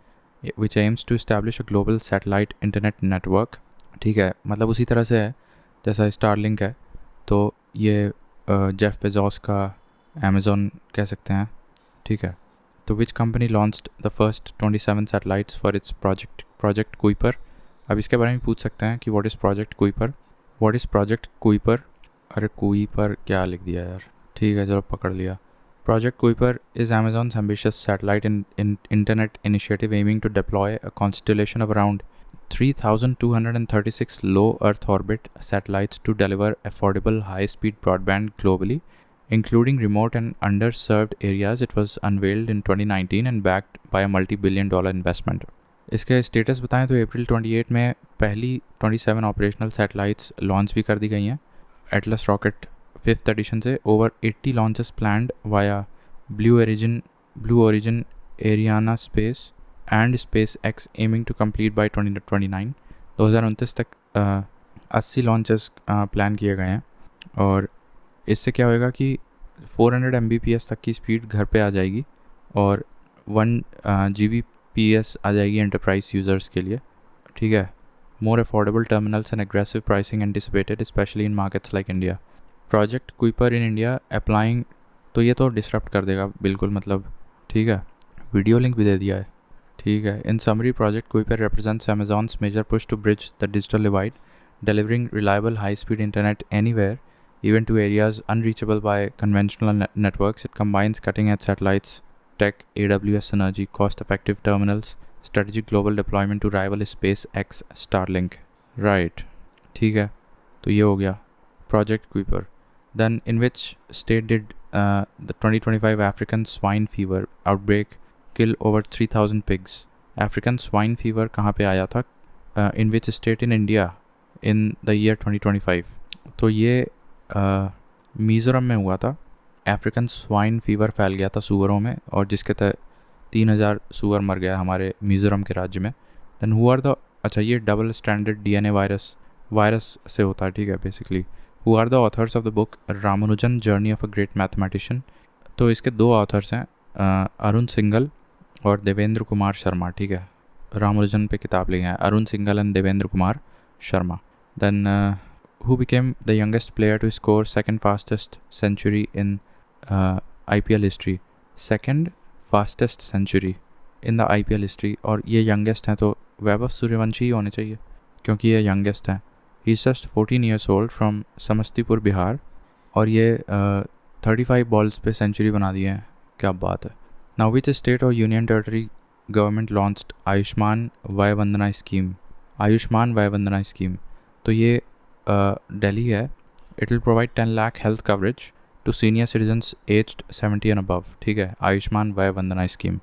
which aims to establish a global satellite internet network. ठीक है, मतलब उसी तरह से है जैसा स्टारलिंक है, तो ये जेफ बेजोस का अमेज़ॉन कह सकते हैं। ठीक है, तो which company launched the first 27 satellites for its project Kuiper. अब इसके बारे में पूछ सकते हैं कि व्हाट इज़ प्रोजेक्ट कुइपर। अरे कुइपर क्या लिख दिया यार, ठीक है चलो पकड़ लिया। Project Kuiper is Amazon's ambitious satellite internet initiative aiming to deploy a constellation of around 3,236 low Earth orbit satellites to deliver affordable high-speed broadband globally, including remote and underserved areas. It was unveiled in 2019 and backed by a multi-billion-dollar investment। इसके स्टेटस बताएं तो अप्रैल 28 में पहली 27 ऑपरेशनल सैटेलाइट्स लॉन्च भी कर दी गई हैं एटलस रॉकेट 5th एडिशन से। Over 80 launches planned via Blue Origin Arianespace and SpaceX, aiming to complete by 2029 तक 80 लॉन्चेस प्लान किए गए हैं। और इससे क्या होएगा कि 400 Mbps तक की स्पीड घर पे आ जाएगी और 1 Gbps आ जाएगी एंटरप्राइज यूज़र्स के लिए। ठीक है, more affordable terminals and aggressive pricing anticipated specially in markets like India. Project Kuiper in India applying, तो ये तो डिसरप्ट कर देगा बिल्कुल, मतलब ठीक है, वीडियो लिंक भी दे दिया है। ठीक है, इन summary project Kuiper represents Amazon's major push to bridge the digital divide, delivering reliable high-speed internet anywhere, even to areas unreachable by conventional networks. It combines cutting-edge satellites, tech, AWS synergy, cost-effective terminals, strategic global deployment to rival SpaceX Starlink। Right, ठीक है, तो ये हो गया Project Kuiper। Then in which state did the 2025 African swine fever outbreak kill over 3,000 pigs? African swine fever कहाँ पे आया था? In which state in India in the year 2025? तो ये मिज़ोरम में हुआ था। अफ्रीकन स्वाइन फीवर फैल गया था सूअरों में और जिसके तहत 3,000 सूअर मर गया हमारे मिज़ोरम के राज्य में। दैन हु आर द, अच्छा ये डबल स्टैंडर्ड DNA वायरस से होता है। ठीक है, basically who are the authors of the book Ramanujan journey of a great mathematician. तो इसके 2 ऑथर्स हैं, अरुण सिंघल और देवेंद्र कुमार शर्मा। ठीक है, रामानुजन पे किताब लिखे हैं Arun Singhal and Devendra Kumar Sharma. Then who became the youngest player to score second fastest century in IPL history? Second fastest century in the IPL history, और ये youngest हैं तो वैभव सूर्यवंशी ही होने चाहिए क्योंकि ये youngest हैं। he is just 14 years old from Samastipur Bihar और ये 35 बॉल्स पे सेंचुरी बना दिए हैं, क्या बात है। now which state or union territory government launched Ayushman Vay Vandana scheme? Ayushman Vay Vandana scheme, तो ये दिल्ली है। It will provide 10 lakh health coverage to senior citizens aged 70 and above. ठीक है, आयुष्मान वय वंदना स्कीम,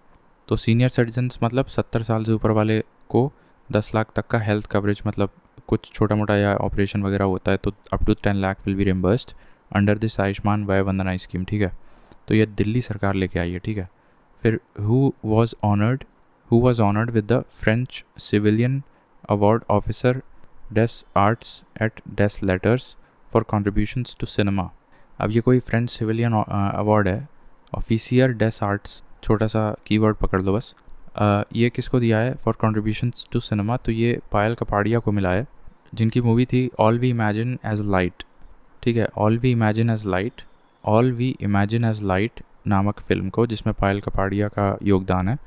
तो सीनियर सिटीजन्स मतलब 70 साल से ऊपर वाले को 10 लाख तक का हेल्थ कवरेज, मतलब कुछ छोटा मोटा या ऑपरेशन वगैरह होता है तो up to 10 lakh will be reimbursed under this Ayushman Vay Vandana scheme. ठीक है, तो ये दिल्ली सरकार लेके आई है, ठीक है। फिर who was honoured with the French civilian award Officer des Arts et des Lettres for contributions to cinema. अब ये कोई फ्रेंच सिविलियन अवार्ड है, ऑफिसियर डेस आर्ट्स, छोटा सा कीवर्ड पकड़ लो बस। ये किसको दिया है? फॉर कॉन्ट्रीब्यूशंस टू सिनेमा, तो ये पायल कपाड़िया को मिला है, जिनकी मूवी थी All We Imagine as Light, ठीक है। All We Imagine as Light नामक फ़िल्म को, जिसमें पायल कपाड़िया का योगदान है,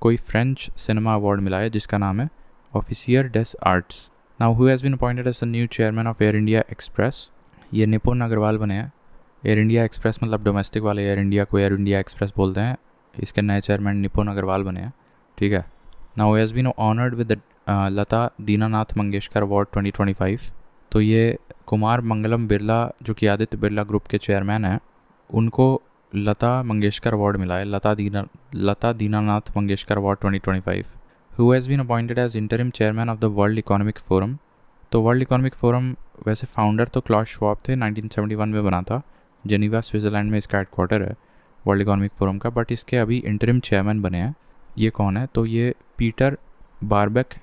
कोई फ्रेंच सिनेमा अवार्ड मिला है जिसका नाम है officer des arts. Now who has been appointed as the new chairman of Air India Express? ये निपुण अग्रवाल बने हैं। एयर इंडिया एक्सप्रेस मतलब डोमेस्टिक वाले एयर इंडिया को एयर इंडिया एक्सप्रेस बोलते हैं। इसके नए चेयरमैन निपुण अग्रवाल बने हैं, ठीक है। Now has been honoured with the Lata Dinanath Mangeshkar award 2025। तो ये कुमार मंगलम बिरला, जो कि आदित्य बिरला ग्रुप के चेयरमैन हैं, उनको लता मंगेशकर अवार्ड मिला है, Lata Dinanath Mangeshkar award 2025। Who has been appointed as interim chairman of the world economic forum? तो वर्ल्ड इकोनॉमिक फोरम वैसे फाउंडर तो क्लॉस श्वाब थे, 1971 में बना था, जेनीवा स्विट्ज़रलैंड में इसका हेडक्वार्टर है वर्ल्ड इकोनॉमिक फोरम का, बट इसके अभी इंटरिम चेयरमैन बने हैं। ये कौन है? तो ये पीटर बारबेक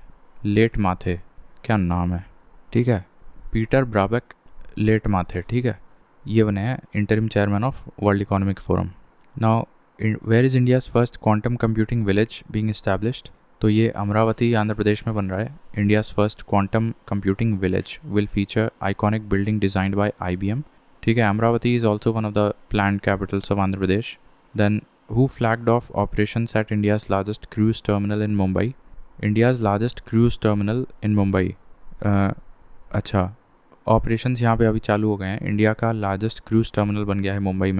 लेट माथे, क्या नाम है, ठीक है, पीटर ब्राबेक लेट माथे, ठीक है, ये बने हैं interim chairman of World economic Forum. Now where is India's first quantum computing village being established? तो ये अमरावती आंध्र प्रदेश में बन रहा है। India's first quantum computing village will feature iconic building designed by IBM, ठीक है। Amaravati is also one of the planned capitals of Andhra Pradesh. Then who flagged off operations at India's largest cruise terminal in Mumbai? India's largest cruise terminal in Mumbai, अच्छा, ऑपरेशंस यहाँ पे अभी चालू हो गए हैं। इंडिया का लार्जेस्ट क्रूज़ टर्मिनल बन गया है मुंबई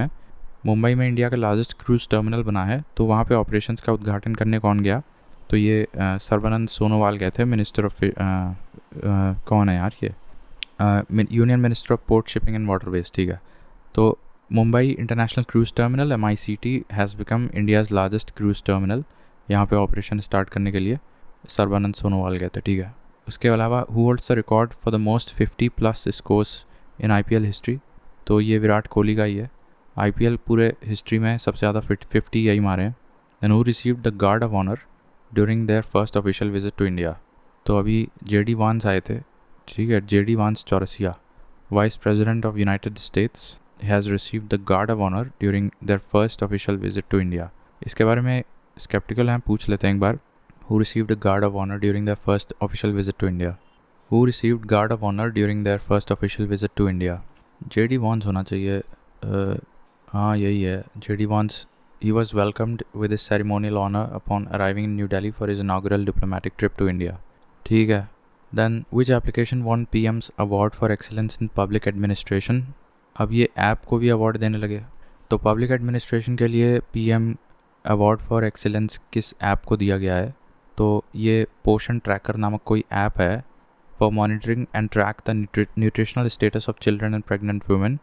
में इंडिया का लार्जेस्ट क्रूज़ टर्मिनल बना है। तो वहाँ पे ऑपरेशंस का उद्घाटन करने कौन गया? तो ये सर्बानंद सोनोवाल गए थे, मिनिस्टर ऑफ कौन है यार ये, union minister of port shipping and waterways, ठीक है। तो Mumbai international cruise terminal MICT has become India's largest cruise terminal. यहाँ पे ऑपरेशन स्टार्ट करने के लिए सर्बानंद सोनोवाल गए थे, ठीक है। उसके अलावा who holds the record for the most 50+ scores in IPL history? तो ये विराट कोहली का ही है। IPL पूरे हिस्ट्री में सबसे ज़्यादा 50 यही मारे हैं। Then who received the guard of honour during their first official visit to India? तो अभी JD वांस आए थे, ठीक है, JD Vance Chaurasia, vice president of United States, has received the guard of honour during their first official visit to India. इसके बारे में स्केप्टिकल हैं, पूछ लेते हैं एक बार। Who received a guard of honor during their first official visit to India? Who received guard of honor during their first official visit to India? JD Vance होना चाहिए, हाँ यही है, JD Vance। He was welcomed with his ceremonial honor upon arriving in New Delhi for his inaugural diplomatic trip to India, ठीक है। Then which application won PM's award for excellence in public administration? अब ये ऐप को भी अवार्ड देने लगे। तो पब्लिक एडमिनिस्ट्रेशन के लिए PM अवार्ड फॉर एक्सीलेंस किस ऐप को दिया गया है? तो ये पोषण ट्रैकर नामक कोई ऐप है for monitoring and track the nutritional status of children and pregnant women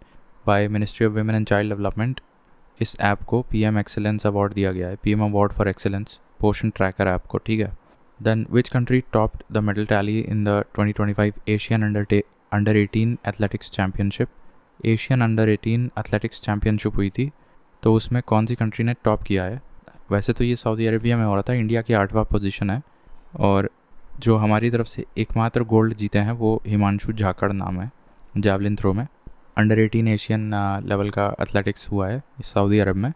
by ministry of women and child development. इस ऐप को PM एक्सेलेंस अवार्ड दिया गया है, PM award for excellence Poshan tracker app को, ठीक है। Then which country topped the medal tally in the 2025 Asian under 18 athletics championship? Asian under 18 athletics championship हुई थी, तो उसमें कौन सी कंट्री ने टॉप किया है? वैसे तो ये सऊदी अरेबिया में हो रहा था। इंडिया की 8वां पोजीशन है, और जो हमारी तरफ से एकमात्र गोल्ड जीते हैं वो हिमांशु झाकड़ नाम है, जैवलिन थ्रो में। अंडर 18 एशियन लेवल का एथलेटिक्स हुआ है सऊदी अरब में,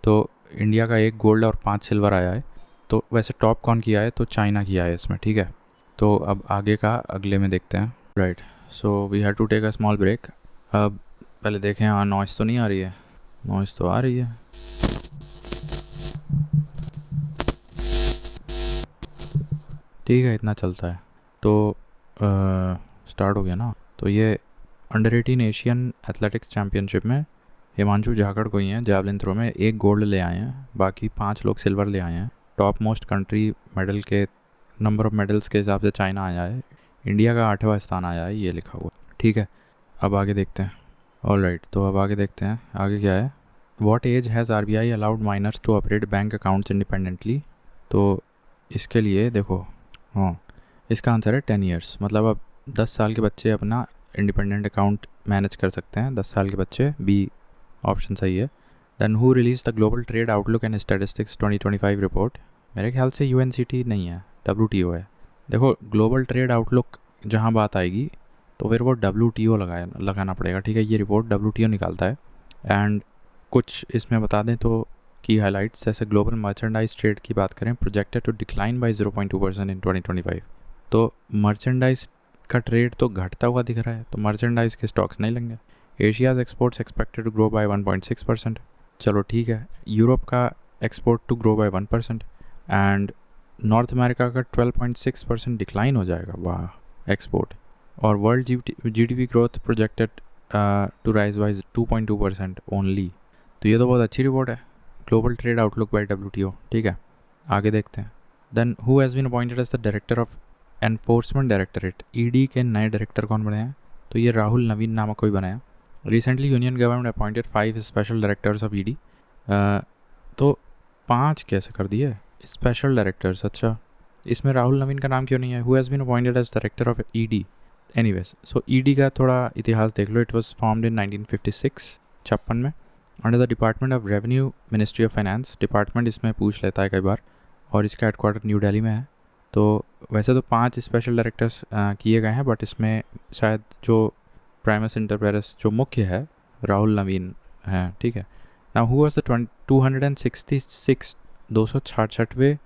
तो इंडिया का 1 गोल्ड और 5 सिल्वर आया है। तो वैसे टॉप कौन किया है? तो चाइना किया है इसमें, ठीक है। तो अब आगे का अगले में देखते हैं, right. So we have to take a small break. अब पहले देखें, हाँ नॉइज़ तो नहीं आ रही है? नॉइज़ तो आ रही है, ठीक है, इतना चलता है। तो स्टार्ट हो गया ना। तो ये अंडर 18 एशियन एथलेटिक्स चैम्पियनशिप में हिमांशु झाकड़ को ही हैं, जैवलिन थ्रो में 1 गोल्ड ले आए हैं, बाकी 5 लोग सिल्वर ले आए हैं। टॉप मोस्ट कंट्री मेडल के नंबर ऑफ मेडल्स के हिसाब से चाइना आया है, इंडिया का 8वां स्थान आया है, ये लिखा हुआ, ठीक है। अब आगे देखते हैं, ऑलराइट। तो अब आगे देखते हैं, आगे क्या है। What age has RBI allowed minors to operate bank accounts independently? तो इसके लिए देखो, हाँ इसका आंसर है 10 ईयर्स। मतलब अब 10 साल के बच्चे अपना इंडिपेंडेंट अकाउंट मैनेज कर सकते हैं, 10 साल के बच्चे, B ऑप्शन सही है। Then who release the global trade outlook and statistics 2025 report? मेरे ख्याल से UNCT नहीं है, WTO है। देखो ग्लोबल ट्रेड आउटलुक जहाँ बात आएगी तो फिर वो WTO लगाना पड़ेगा, ठीक है। ये रिपोर्ट WTO निकालता है। एंड कुछ इसमें बता दें तो की हाइलाइट्स, जैसे ग्लोबल मर्चेंडाइज ट्रेड की बात करें, प्रोजेक्टेड टू डिक्लाइन बाय 0.2% इन 2025। तो मर्चेंडाइज का ट्रेड तो घटता हुआ दिख रहा है, तो मर्चेंडाइज के स्टॉक्स नहीं लेंगे। Asia's exports expected to grow by 1.6%, चलो ठीक है। यूरोप का export to grow by 1%, and North America का 12.6% डिक्लाइन हो जाएगा, वाह एक्सपोर्ट। और world GDP growth projected to rise by 2.2% only. तो ये तो बहुत अच्छी रिपोर्ट है, global trade outlook by WTO, ठीक है। आगे देखते हैं। Then who has been appointed as the director of enforcement directorate? ED के नए डायरेक्टर कौन बने हैं? तो ये राहुल नवीन नामक कोई बना है। Recently union government appointed 5 special directors of ED। तो 5 कैसे कर दिए स्पेशल डायरेक्टर्स? अच्छा, इसमें राहुल नवीन का नाम क्यों नहीं है? Who has been appointed as director of ED? Anyways, so ED का थोड़ा इतिहास देख लो। इट वॉज फॉर्म्ड इन 1956, 56 में, under the department of revenue, ministry of finance. Department इसमें पूछ लेता है कई बार, और इसका हेडक्वार्टर न्यू दिल्ली में है। तो वैसे तो 5 स्पेशल डायरेक्टर्स किए गए हैं, बट इसमें शायद जो प्राइमस इंटर पेरेस जो मुख्य है राहुल नवीन हैं, ठीक है। नाउ हु वाज द 266 266वें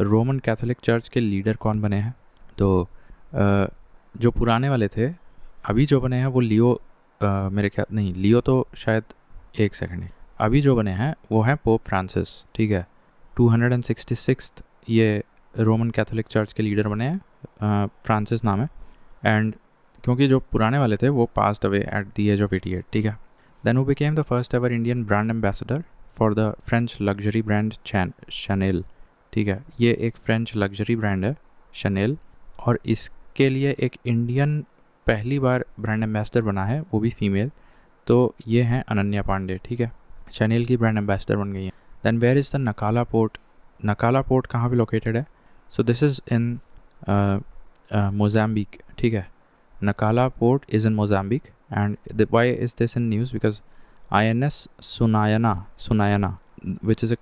रोमन कैथोलिक चर्च के लीडर कौन बने हैं? तो जो पुराने वाले थे, अभी जो बने हैं वो लियो, मेरे ख्याल नहीं, लियो तो शायद, एक सेकंड है, अभी जो बने हैं वो हैं पोप फ्रांसिस, ठीक है। 266 ये रोमन कैथोलिक चर्च के लीडर बने हैं, फ्रांसिस नाम है। एंड क्योंकि जो पुराने वाले थे वो passed away at the age of 88, ठीक है। Then who became the first ever Indian brand ambassador for the French luxury brand Chanel, ठीक है। ये एक फ्रेंच लग्जरी ब्रांड है शनेल, और इसके लिए एक इंडियन पहली बार ब्रांड एम्बेसडर बना है, वो भी फीमेल। तो ये हैं अनन्या पांडे, ठीक है। शनेल की ब्रांड एम्बेसडर बन गई हैं। Then where is the Nacala port? Nacala port कहाँ पे लोकेटेड है? So this is in Mozambique, ठीक है। Nacala port is in Mozambique, and why is this in news? Because INS Sunayana, which is a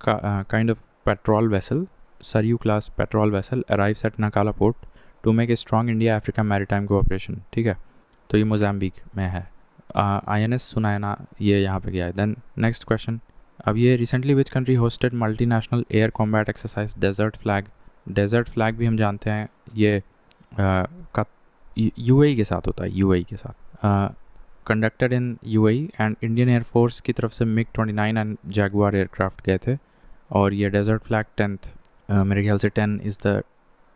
kind of patrol vessel, Saryu class patrol vessel, arrives at Nakala port to make a strong India-Africa maritime cooperation, ठीक है। तो ये मोज़ाम्बिक में है। INS Sunayana ये यहाँ पे गया है। देन नेक्स्ट क्वेश्चन, अब ये recently which country hosted multinational air combat exercise Desert Flag? Desert Flag भी हम जानते हैं, ये UAE के साथ होता है, UAE के साथ। Conducted in UAE, and Indian air force की तरफ से MiG-29 एंड जैगुआर एयरक्राफ्ट गए थे। और ये डेजर्ट फ्लैग 10th, मेरे ख्याल से 10 इज़ द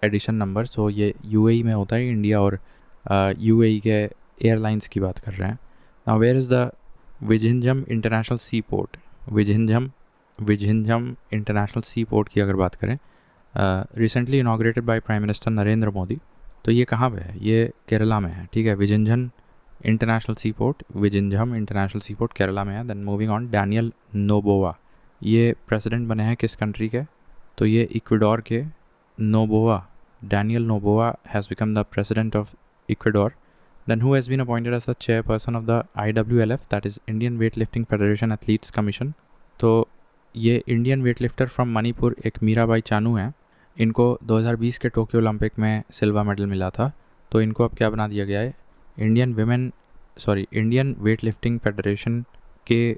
एडिशन नंबर। सो ये UAE में होता है, इंडिया और UAE के एयरलाइंस की बात कर रहे हैं। Now where is the Vizhinjam international sea port? Vizhinjam international sea port की अगर बात करें, recently inaugurated by prime minister Narendra Modi. तो ये कहाँ पे है? ये केरला में है, ठीक है। Vizhinjam international sea port Kerala में है। Then moving on, Daniel Noboa, ये प्रेसिडेंट बने हैं किस कंट्री के? तो ये इक्वाडोर के। Daniel Noboa has become the president of Ecuador. Then who has been appointed as the chairperson of the IWLF, that is Indian Weightlifting Federation Athletes Commission? तो ये इंडियन वेटलिफ्टर फ्रॉम मणिपुर एक मीराबाई चानू हैं। इनको 2020 के टोक्यो ओलंपिक में सिल्वर मेडल मिला था। तो इनको अब क्या बना दिया गया है? इंडियन वेटलिफ्टिंग फेडरेशन के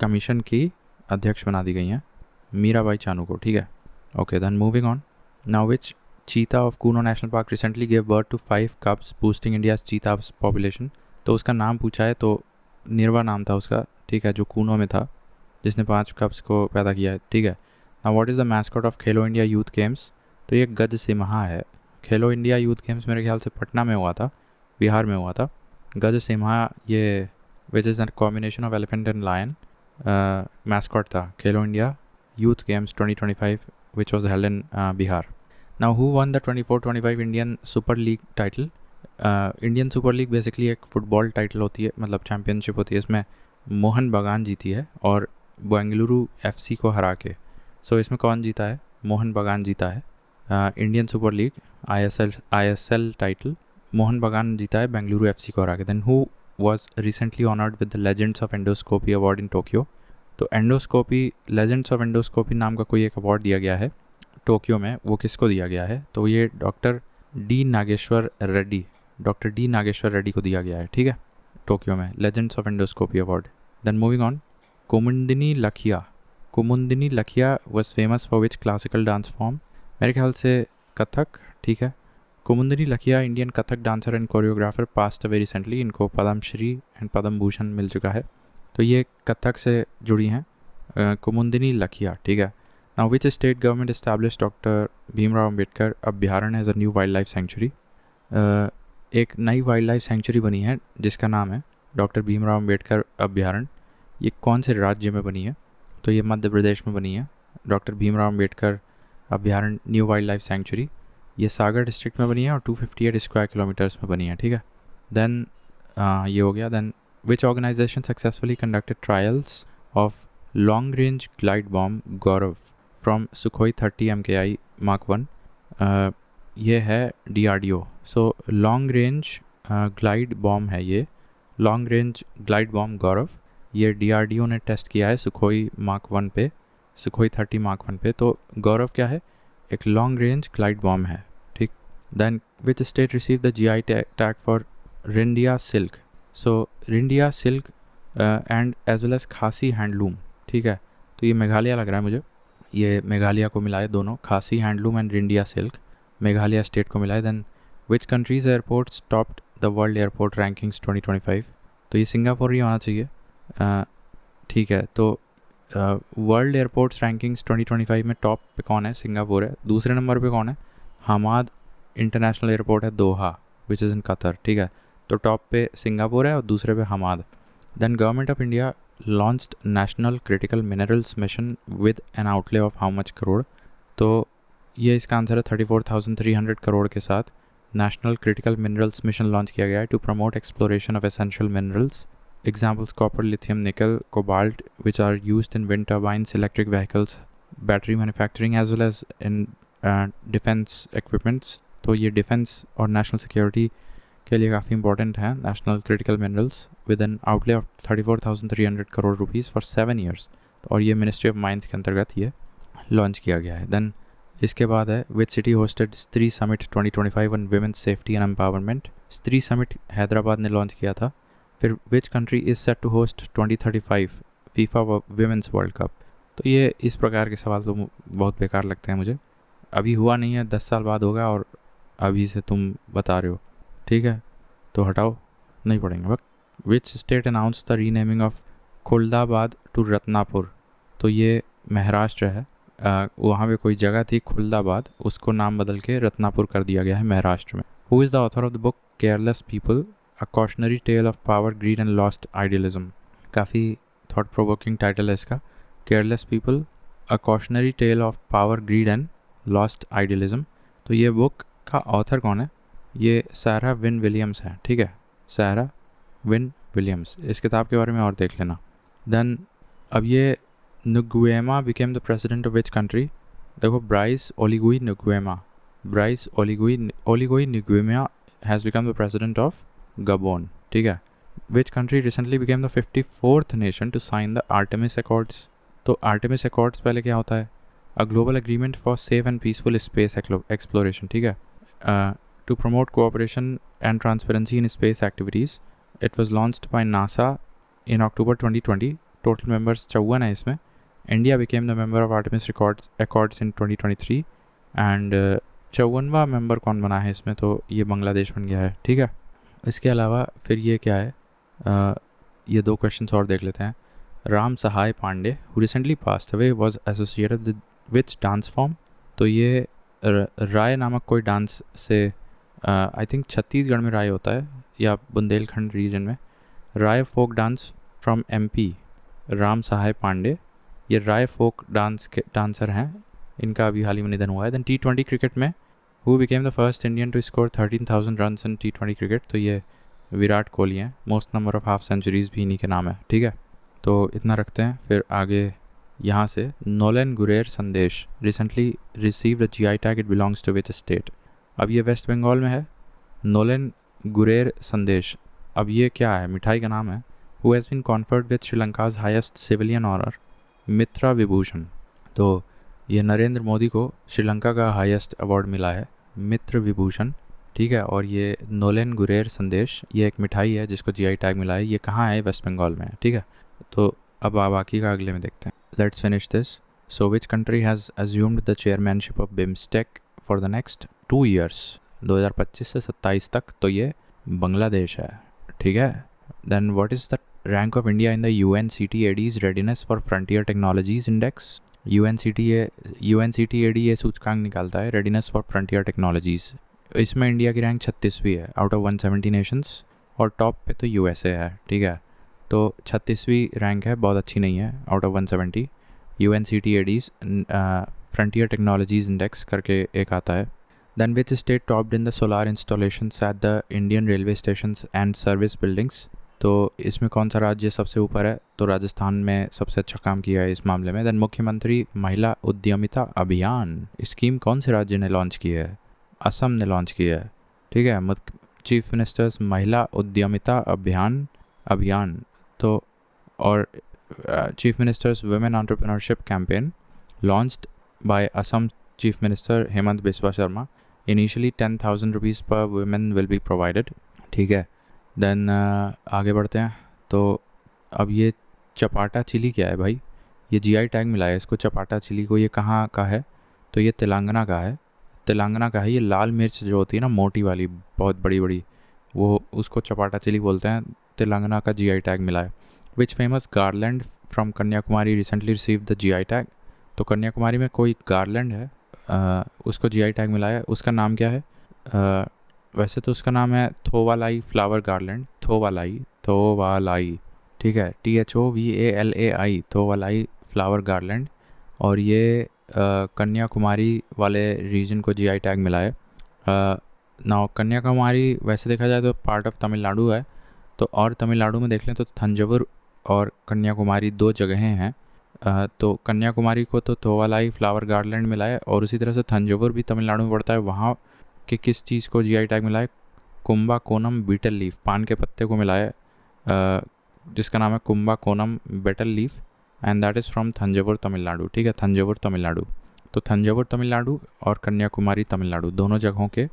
कमीशन की अध्यक्ष बना दी गई हैं मीराबाई चानू को, ठीक है। Okay, then moving on, now which cheetah of Kuno national park recently gave birth to 5 cubs boosting India's cheetah population? तो उसका नाम पूछा है, तो निर्वा नाम था उसका, ठीक है, जो कूनो में था, जिसने 5 कब्स को पैदा किया है, ठीक है। Now what is the mascot of Khelo India youth games? तो ये गज सिम्हा है। खेलो इंडिया यूथ गेम्स मेरे ख्याल से पटना में हुआ था, बिहार में हुआ था। गज सिम्हा ये which is the combination of elephant and lion mascot था Khelo India youth games 2025 which was held in Bihar. Now who won the 24-25 Indian Super League title? Indian Super League basically एक फुटबॉल टाइटल होती है, मतलब चैम्पियनशिप होती है। इसमें मोहन बगान जीती है और बेंगलुरु FC को हरा के। सो इसमें कौन जीता है? मोहन बगान जीता है। Indian Super League ISL title Mohun Bagan जीता है बेंगलुरु FC को हरा के। Then who was recently honoured with the legends of endoscopy award in Tokyo? तो एंडोस्कोपी, लेजेंड्स ऑफ एंडोस्कोपी नाम का कोई एक अवार्ड दिया गया है टोक्यो में, वो किसको दिया गया है? तो ये डॉक्टर डी नागेश्वर रेड्डी को दिया गया है, ठीक है, टोक्यो में, legends of endoscopy award. Then moving on, Kumudini Lakhia was famous for which classical dance form? मेरे ख्याल से कथक, ठीक है। Kumudini Lakhia Indian Kathak dancer and choreographer passed away recently, इनको पद्म श्री एंड पद्म भूषण मिल चुका है, तो ये कथक से जुड़ी हैं कुमुदिनी लखिया, ठीक है। Now which state government establish doctor Bhimrao Ambedkar Abhayaranya as a new wild life sanctuary? एक नई वाइल्ड लाइफ सेंचुरी बनी है जिसका नाम है डॉक्टर भीमराव अम्बेडकर अभ्यारण्य। ये कौन से राज्य में बनी है? तो ये मध्य प्रदेश में बनी है, डॉक्टर भीमराव अम्बेडकर अभ्यारण्य न्यू वाइल्ड लाइफ सेंचुरी। ये सागर डिस्ट्रिक्ट में बनी है और 258 स्क्वायर किलोमीटर्स में बनी है, ठीक है। देन ये हो गया। Then which organisation successfully conducted trials of long range glide bomb Gaurav from Sukhoi 30 MKI Mark 1? ये है DRDO। So long range glide bomb है ये, long range glide bomb Gaurav, ये DRDO ने टेस्ट किया है सुखोई Mark 1 पे, सुखोई 30 Mark 1 पे। तो गौरव क्या है? एक लॉन्ग रेंज ग्लाइड बॉम्ब है, ठीक। Then which state receive the GI tag for Ryndia silk? So Ryndia silk and as well as Khasi handloom, ठीक है। तो ये मेघालय लग रहा है मुझे, ये मेघालय को मिला है दोनों, Khasi handloom and Ryndia silk, Meghalaya state को मिला है। Then which countries airports topped the world airport rankings 2025? तो ये सिंगापुर ही होना चाहिए, ठीक है। तो वर्ल्ड एयरपोर्ट्स रैंकिंग्स 2025 में टॉप पे कौन है? सिंगापुर है। दूसरे नंबर पे कौन है? हमाद इंटरनेशनल एयरपोर्ट है दोहा, विच इज़ इन कतर, ठीक है। तो टॉप पे सिंगापुर है और दूसरे पे Hamad. Then government of India launched national critical minerals mission with an outlay of how much crore? तो ये इसका आंसर है 34,300 करोड़ के साथ national critical minerals mission launch किया गया है to promote exploration of essential minerals. Examples: copper, lithium, nickel, cobalt, which are used in wind turbines, electric vehicles, battery manufacturing, as well as in defense equipments. तो ये डिफेंस और नेशनल सिक्योरिटी के लिए काफ़ी इंपॉर्टेंट है national critical minerals, with an outlay of 34,300 crore rupees for 7 years। और ये मिनिस्ट्री ऑफ माइंस के अंतर्गत ये लॉन्च किया गया है। देन इसके बाद है which city hosted Stree summit 2025 on women's safety and empowerment? Stree summit Hyderabad ने लॉन्च किया था। फिर which country is set to host 2035 FIFA women's world cup? तो ये इस प्रकार के सवाल तो बहुत बेकार लगते हैं मुझे, अभी हुआ नहीं है, 10 साल बाद होगा और अभी से तुम बता रहे हो, ठीक है, तो हटाओ, नहीं पढ़ेंगे। But which state announce the renaming of Khuldabad to Ratnapur? तो ये महाराष्ट्र है, वहाँ पे कोई जगह थी खुल्दाबाद, उसको नाम बदल के रत्नापुर कर दिया गया है महाराष्ट्र में। Who is the author of the book careless people, A cautionary tale of power, greed and lost idealism? काफ़ी थॉट प्रोवोकिंग टाइटल है इसका, Careless People, a cautionary tale of power, greed and lost idealism. तो ये बुक का ऑथर कौन है? ये सारा विन विलियम्स है, ठीक है, सारा विन विलियम्स। इस किताब के बारे में और देख लेना। देन अब ये Nguema became the president of which country? देखो, Brice Oligui Nguema has become the president of Gabon, ठीक है। Which country recently became the 54th nation to sign the Artemis accords? तो आर्टेमिस अकॉर्ड्स पहले क्या होता है? A global agreement for safe and peaceful space exploration, ठीक है, to promote cooperation and transparency in space activities. It was launched by NASA in October 2020। Total members 54 है इसमें। India became the member of Artemis accords in 2023 and 54वां मेंबर कौन बना है इसमें? तो ये बांग्लादेश बन गया है, ठीक है। इसके अलावा फिर ये क्या है, ये 2 क्वेश्चंस और देख लेते हैं। Ram Sahay Pandey who recently passed away was associated with which dance form? तो ये राय नामक कोई डांस से, आई थिंक छत्तीसगढ़ में राय होता है या बुंदेलखंड रीजन में। Rai folk dance from MP, Ram Sahay Pandey, ये राय फोक डांस के डांसर हैं, इनका अभी हाल ही में निधन हुआ है। देन T20 क्रिकेट में who became the first Indian to score 13,000 runs in T20 cricket? तो ये विराट कोहली हैं, most number of half centuries भी इन्हीं के नाम है, ठीक है। तो इतना रखते हैं, फिर आगे यहाँ से Nolen Gurer Sandesh recently received a GI tag, it belongs to which state? अब ये वेस्ट बंगाल में है, नोलन गुरेर संदेश। अब ये क्या है? मिठाई का नाम है। Who has been conferred with Sri Lanka's highest civilian honour? Mitra Vibhushan. तो ये नरेंद्र मोदी को श्रीलंका का हाईएस्ट अवार्ड मिला है, मित्र विभूषण, ठीक है। और ये नोलेन गुरेर संदेश, ये एक मिठाई है जिसको जीआई टैग मिला है। ये कहाँ है? वेस्ट बंगाल में है, ठीक है। तो अब बाकी का अगले में देखते हैं। Let's finish this. So which country has assumed the chairmanship of BIMSTEC for the next 2 years, 2025 से 27 तक? तो ये बांग्लादेश है, ठीक है। Then what is the rank of India in the UNCTAD's readiness for frontier technologies index? UNCTAD ये सूचकांक निकालता है रेडीनेस फॉर फ्रंटियर टेक्नोलॉजीज़। इसमें इंडिया की रैंक 36वीं है आउट ऑफ 170 नेशंस, और टॉप पे तो USA है, ठीक है। तो 36वीं रैंक है, बहुत अच्छी नहीं है, out of 170। UNCTAD's frontier technologies index करके एक आता है। Then which state topped in the solar installations at the Indian railway stations and service buildings? तो इसमें कौन सा राज्य सबसे ऊपर है? तो राजस्थान में सबसे अच्छा काम किया है इस मामले में। देन मुख्यमंत्री महिला उद्यमिता अभियान स्कीम कौन से राज्य ने लॉन्च की है? असम ने लॉन्च किया है, ठीक है। चीफ मिनिस्टर्स महिला उद्यमिता अभियान तो, और chief ministers women entrepreneurship campaign launched by Assam chief minister Hemant Biswa Sharma. Initially 10,000 rupees पर वुमेन विल बी प्रोवाइडेड, ठीक है। देन आगे बढ़ते हैं। तो अब ये चपाटा चिली क्या है भाई? ये जीआई टैग मिला है इसको, चपाटा चिली को। ये कहाँ का है? तो ये तेलंगाना का है, तेलंगाना का है। ये लाल मिर्च जो होती है ना, मोटी वाली, बहुत बड़ी बड़ी, वो उसको चपाटा चिली बोलते हैं। तेलंगाना का जीआई टैग मिला है। Which famous garland from Kanyakumari recently receive the GI tag? तो कन्याकुमारी में कोई गार्लैंड है, उसको जीआई टैग मिला है। उसका नाम क्या है? वैसे तो उसका नाम है थोवालाई फ्लावर गार्लैंड, थोवालाई, ठीक है, THOVALAI, थोवालाई फ्लावर गार्लैंड। और ये कन्याकुमारी वाले रीजन को जीआई टैग मिला है। नाउ कन्याकुमारी वैसे देखा जाए तो पार्ट ऑफ तमिलनाडु है। तो और तमिलनाडु में देख लें तो थंजावुर और कन्याकुमारी 2 जगहें हैं। तो कन्याकुमारी को तो थोवालाई फ्लावर गार्लैंड मिला है, और उसी तरह से थंजावुर भी तमिलनाडु में पड़ता है। वहाँ के किस चीज़ को जीआई टैग मिला है? कुंबाकोनम बीटल लीफ, पान के पत्ते को मिला है, जिसका नाम है Kumbakonam betel leaf, and that is from Thanjavur Tamil Nadu, ठीक है, थंजावुर तमिलनाडु। तो थंजावुर तमिलनाडु और कन्याकुमारी तमिलनाडु, दोनों जगहों के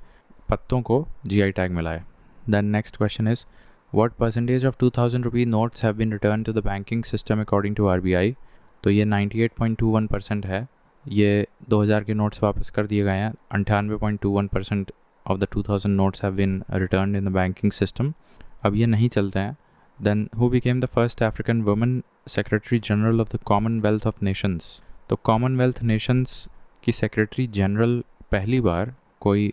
पत्तों को जीआई टैग मिला है। Then next question is what percentage of 2000 rupee notes have been return to the banking system according to RBI? तो ये 98.21% है। ये 2000 के नोट्स वापस कर दिए गए हैं। 98.21% of the 2000 notes have been return in the banking system. अब ये नहीं चलते हैं। Then who became the first African woman secretary general of the Commonwealth of Nations? तो कॉमनवेल्थ नेशंस की सेक्रेटरी जनरल पहली बार कोई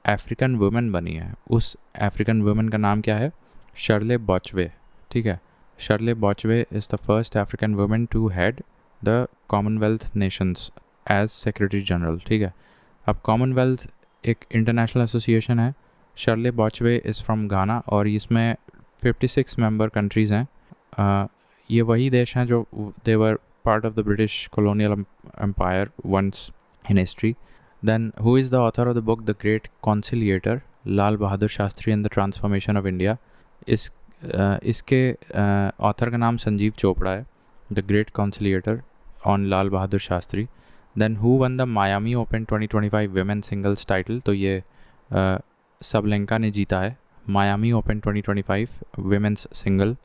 अफ्रीकन वुमन बनी है। उस अफ्रीकन वुमन का नाम क्या है? शर्ले बॉचवे, ठीक है। Shirley Botchwey is the first African woman to head the Commonwealth nations as secretary general, ठीक है। अब कॉमनवेल्थ एक इंटरनेशनल एसोसिएशन है। शर्ले बॉचवे इज़ फ्रॉम घाना, और इसमें 56 मेंबर कंट्रीज़ हैं। ये वही देश हैं जो they were part of the British colonial empire once in history. Then who is the author of the book the great conciliator, Lal Bahadur Shastri and the transformation of India? इसके ऑथर का नाम संजीव चोपड़ा है, the great conciliator on Lal Bahadur Shastri. Then who won the Miami open 2025 women singles title? तो ये सबलेंका ने जीता है मायामी ओपन 2025 विमेंस सिंगल,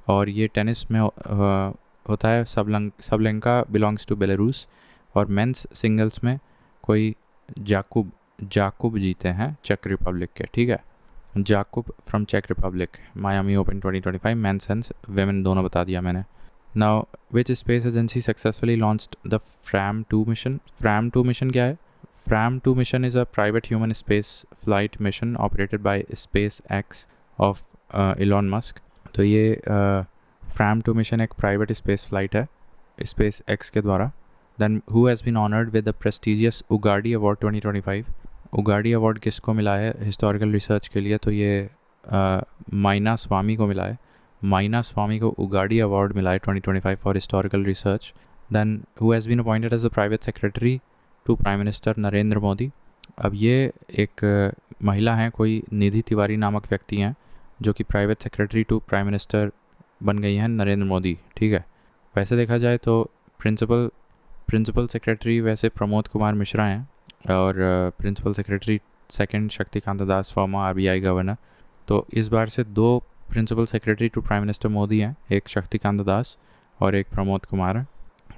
और ये टेनिस में होता है। सबलेंका बिलोंग्स टू बेलारूस, और मेंस सिंगल्स में कोई जाकुब जीते हैं चेक रिपब्लिक के, ठीक है, जाकुब फ्रॉम चेक Republic. Miami open 2025 men's and women दोनों बता दिया मैंने। Now which space agency successfully launched the Fram 2 mission? Fram 2 mission क्या है? Fram 2 mission is a private human space flight mission operated by SpaceX of Elon Musk. तो ये फ्रैम 2 मिशन एक प्राइवेट स्पेस फ्लाइट है SpaceX के द्वारा। Then who has been honoured with the prestigious Ugadi award 2025? Ugadi award किसको मिला है हिस्टोरिकल रिसर्च के लिए? तो ये माइना स्वामी को मिला है। माइना स्वामी को उगाडी अवार्ड मिला है 2025 for historical research. Then who has been appointed as the private secretary to prime minister Narendra Modi? अब ये एक महिला हैं, कोई निधि तिवारी नामक व्यक्ति हैं, जो कि private secretary to prime minister बन गई हैं नरेंद्र मोदी, ठीक है। वैसे देखा जाए तो प्रिंसिपल सेक्रेटरी वैसे प्रमोद कुमार मिश्रा हैं और principal secretary second Shaktikanta Das former RBI governor. तो इस बार से 2 principal secretary to prime minister Modi हैं, एक शक्तिकांत दास और एक प्रमोद कुमार है,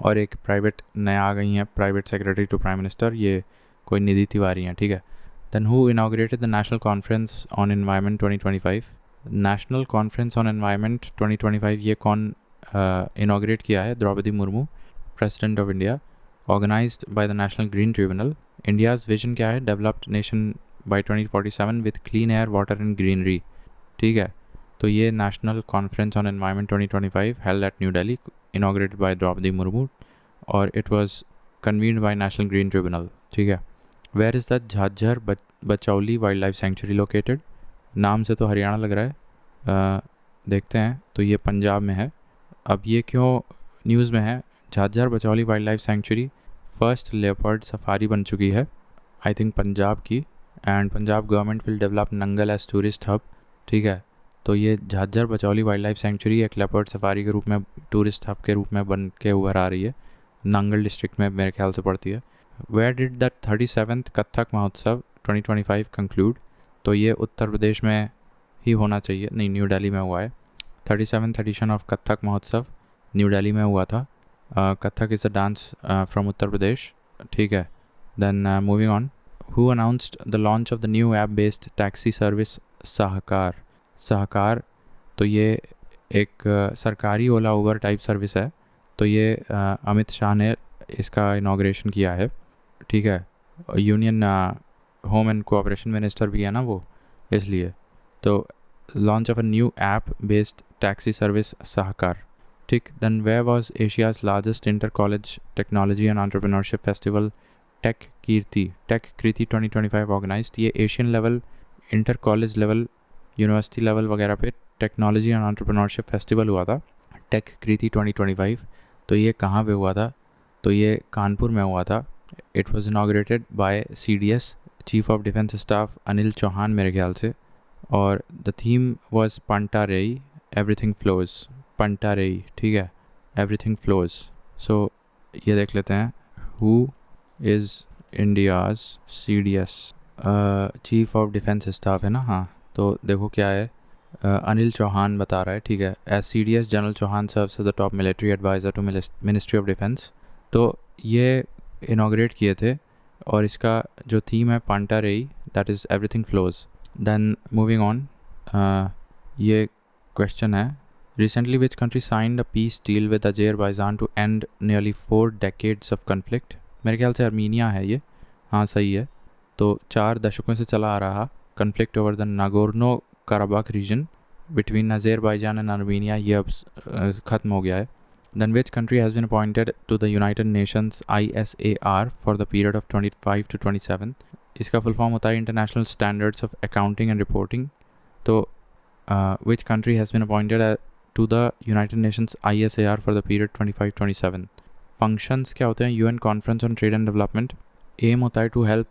और एक प्राइवेट नया आ गई हैं private secretary to prime minister, ये कोई निधि तिवारी हैं, ठीक है। Then who inaugurated the national conference on environment 2025? National conference on environment 2025 ये कौन इनाग्रेट किया है? Droupadi Murmu, president of India, organised by the National green Tribunal. India's vision क्या है? Developed nation by 2047 with clean air, water and greenery, ठीक है। तो ये national conference on environment 2025 held at New Delhi, inaugurated by Droupadi Murmu, और it was convened by national green tribunal, ठीक है। Where is the Jhajjar Bachauli wild life sanctuary located? नाम से तो हरियाणा लग रहा है, देखते हैं। तो ये पंजाब में है। अब ये क्यों न्यूज़ में है? Jhajjar Bachauli wild life sanctuary first leopard safari बन चुकी है, आई थिंक पंजाब की, and Punjab government will develop Nangal as tourist hub, ठीक है। तो ये Jhajjar Bachauli wild life sanctuary एक लेपर्ड सफारी के रूप में, टूरिस्ट हब के रूप में बन के उभर आ रही है, नंगल डिस्ट्रिक्ट में मेरे ख्याल से पड़ती है। Where did the 37th Kathak महोत्सव 2025 कंक्लूड? तो ये उत्तर प्रदेश में ही होना चाहिए, नहीं, न्यू दिल्ली में हुआ है। 37th एडिशन ऑफ कथक महोत्सव न्यू दिल्ली में हुआ था। Kathak is a dance from Uttar Pradesh, ठीक है। Then moving on, who announced the launch of the new app based taxi service Sahkar? तो ये एक सरकारी ओला उबर टाइप सर्विस है। तो ये अमित शाह ने इसका इनाग्रेशन किया है, ठीक है। Union home and cooperation minister भी है ना वो, इसलिए। तो launch of a new app based taxi service Sahkar, ठीक। Then where was Asia's largest inter college technology and entrepreneurship festival tech Kirti 2025 organised? ये Asian level, inter college level, university level वगैरह पे टेक्नोलॉजी एंड एंटरप्रेन्योरशिप फेस्टिवल हुआ था, टेक कीर्ति 2025। तो ये कहाँ पे हुआ था? तो ये कानपुर में हुआ था। It was inaugurated by CDS chief of defence staff Anil Chauhan मेरे ख्याल से, और the theme was panta rhei everything flows, panta rhei, ठीक है, एवरीथिंग फ्लोज। सो ये देख लेते हैं, who is India's CDS chief of defence staff है ना, हाँ। तो देखो क्या है, अनिल चौहान बता रहा है, ठीक है। As CDS general Chauhan serves as the top military adviser to ministry of defence. तो ये इनाग्रेट किए थे, और इसका जो थीम है panta rhei, that is everything flows. Then moving on, ये क्वेश्चन है, recently which country signed a peace deal with Azerbaijan to end nearly 4 decades of conflict? मेरे ख्याल से अर्मीनिया है ये, हाँ सही है। तो 4 दशकों से चला आ रहा conflict over the Nagorno Karabakh region between Azerbaijan and Armenia, ये अब ख़त्म हो गया है। Then which country has been appointed to the United Nations ISAR for the period of 25 to 27? इसका फुल फॉर्म होता है international standards of accounting and reporting. तो which country has been appointed to the United Nations ISAR for the period 25-27? Functions क्या होते हैं? UN Conference on Trade and Development। Aim होता है to help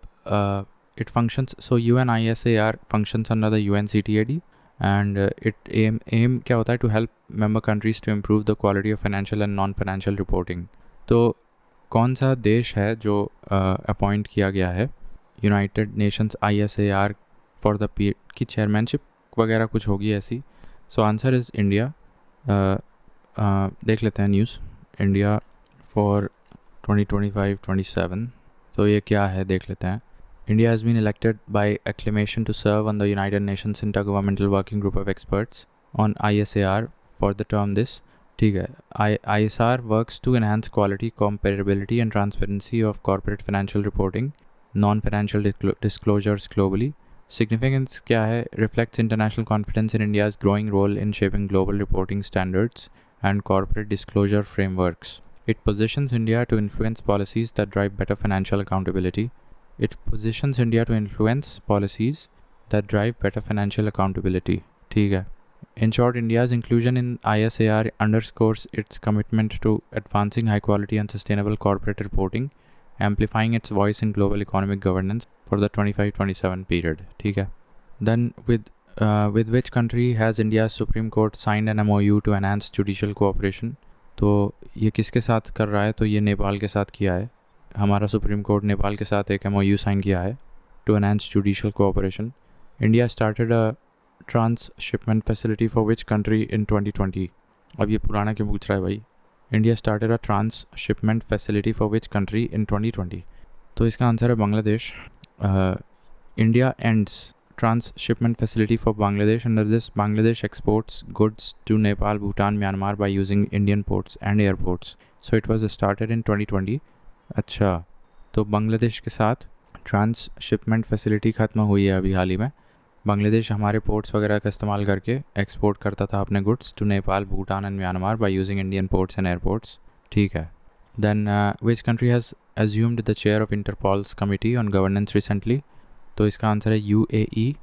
it functions, so UN ISAR functions under the UNCTAD, and it aim क्या होता है? To help member countries to improve the quality of financial and non-financial reporting। तो कौन सा देश है जो अपॉइंट किया गया है United Nations ISAR for the period की चेयरमैनशिप वगैरह कुछ होगी ऐसी? So answer is India. देख लेते हैं न्यूज़, इंडिया फॉर 2025-27। तो ये क्या है देख लेते हैं। India has been elected by acclamation to serve on the United Nations Intergovernmental Working Group of Experts on ISAR for the term this, ठीक है। ISR works to enhance quality, comparability and transparency of corporate financial reporting, non-financial disclosures globally। Significance क्या है? Reflects international confidence in India's growing role in shaping global reporting standards and corporate disclosure frameworks. It positions India to influence policies that drive better financial accountability. It positions India to influence policies that drive better financial accountability, ठीक है। In short, India's inclusion in ISAR underscores its commitment to advancing high quality and sustainable corporate reporting, amplifying its voice in global economic governance for the 25-27 period, ठीक है। Then with which country has India's Supreme Court signed an MOU to enhance judicial cooperation? तो ये किसके साथ कर रहा है, तो ये नेपाल के साथ किया है। हमारा सुप्रीम कोर्ट नेपाल के साथ एक MOU साइन किया है to enhance judicial cooperation. India started a transshipment facility for which country in 2020। अब ये पुराना क्यों पूछ रहा है भाई। India started a transshipment facility for which country in 2020, तो इसका आंसर है Bangladesh. India ends transshipment facility for Bangladesh. Under this, Bangladesh exports goods to Nepal, Bhutan, Myanmar by using Indian ports and airports. So it was started in 2020. अच्छा, तो बांग्लादेश के साथ ट्रांसशिपमेंट फैसिलिटी ख़त्म हुई है अभी हाल ही में। बांग्लादेश हमारे पोर्ट्स वगैरह का इस्तेमाल करके एक्सपोर्ट करता था अपने goods to Nepal, Bhutan and Myanmar by using Indian ports and airports. ठीक है। Then which country has assumed the chair of Interpol's committee on governance recently, तो इसका आंसर है UAE,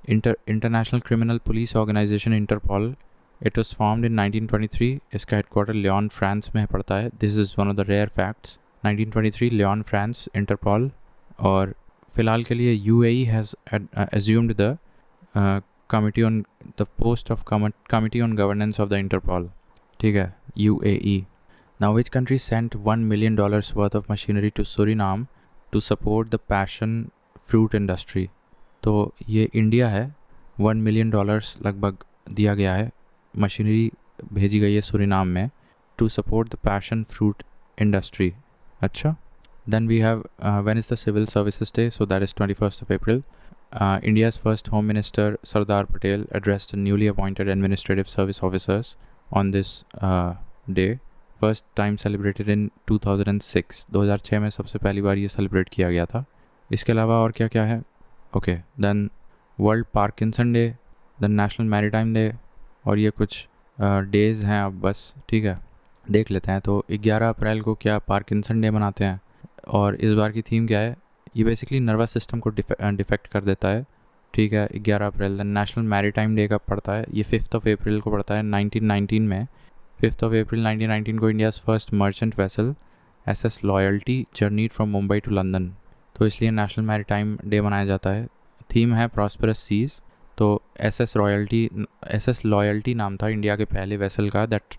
international criminal police organisation Interpol. It was formed in 1923। इसका हेडक्वार्टर लियोन फ्रांस में पड़ता है। This is one of the rare facts. 1923 Lyon France, Interpol. और फ़िलहाल के लिए UAE has assumed the committee on the post of committee on governance of the Interpol. ठीक है, UAE। Now which country sent $1 million worth of machinery to Suriname to support the passion fruit industry, तो ये इंडिया है। $1 million लगभग दिया गया है, मशीनरी भेजी गई है सूरीनाम में to support the passion fruit industry. अच्छा, then we have when is the civil services day, so that is 21st of April. India's first Home Minister Sardar Patel addressed newly appointed administrative service officers on this day. First time celebrated in 2006. 2006 में सबसे पहली बार ये सेलिब्रेट किया गया था। इसके अलावा और क्या क्या है। Okay, then world Parkinson day, then national maritime day, और ये कुछ डेज़ हैं अब बस। ठीक है, देख लेते हैं। तो 11 अप्रैल को क्या पार्किंसन डे मनाते हैं, और इस बार की थीम क्या है। ये बेसिकली नर्वस सिस्टम को डिफेक्ट कर देता है। ठीक है, 11 अप्रैल। देन नेशनल मैरीटाइम डे कब पड़ता है, ये 5th of April को पड़ता है 1919 में। 5th of April 1919 को India's first merchant vessel SS Loyalty journeyed from Mumbai to London, तो इसलिए नेशनल मैरीटाइम डे मनाया जाता है। थीम है प्रॉस्परस सीज। तो SS लॉयल्टी नाम था इंडिया के पहले वेसल का that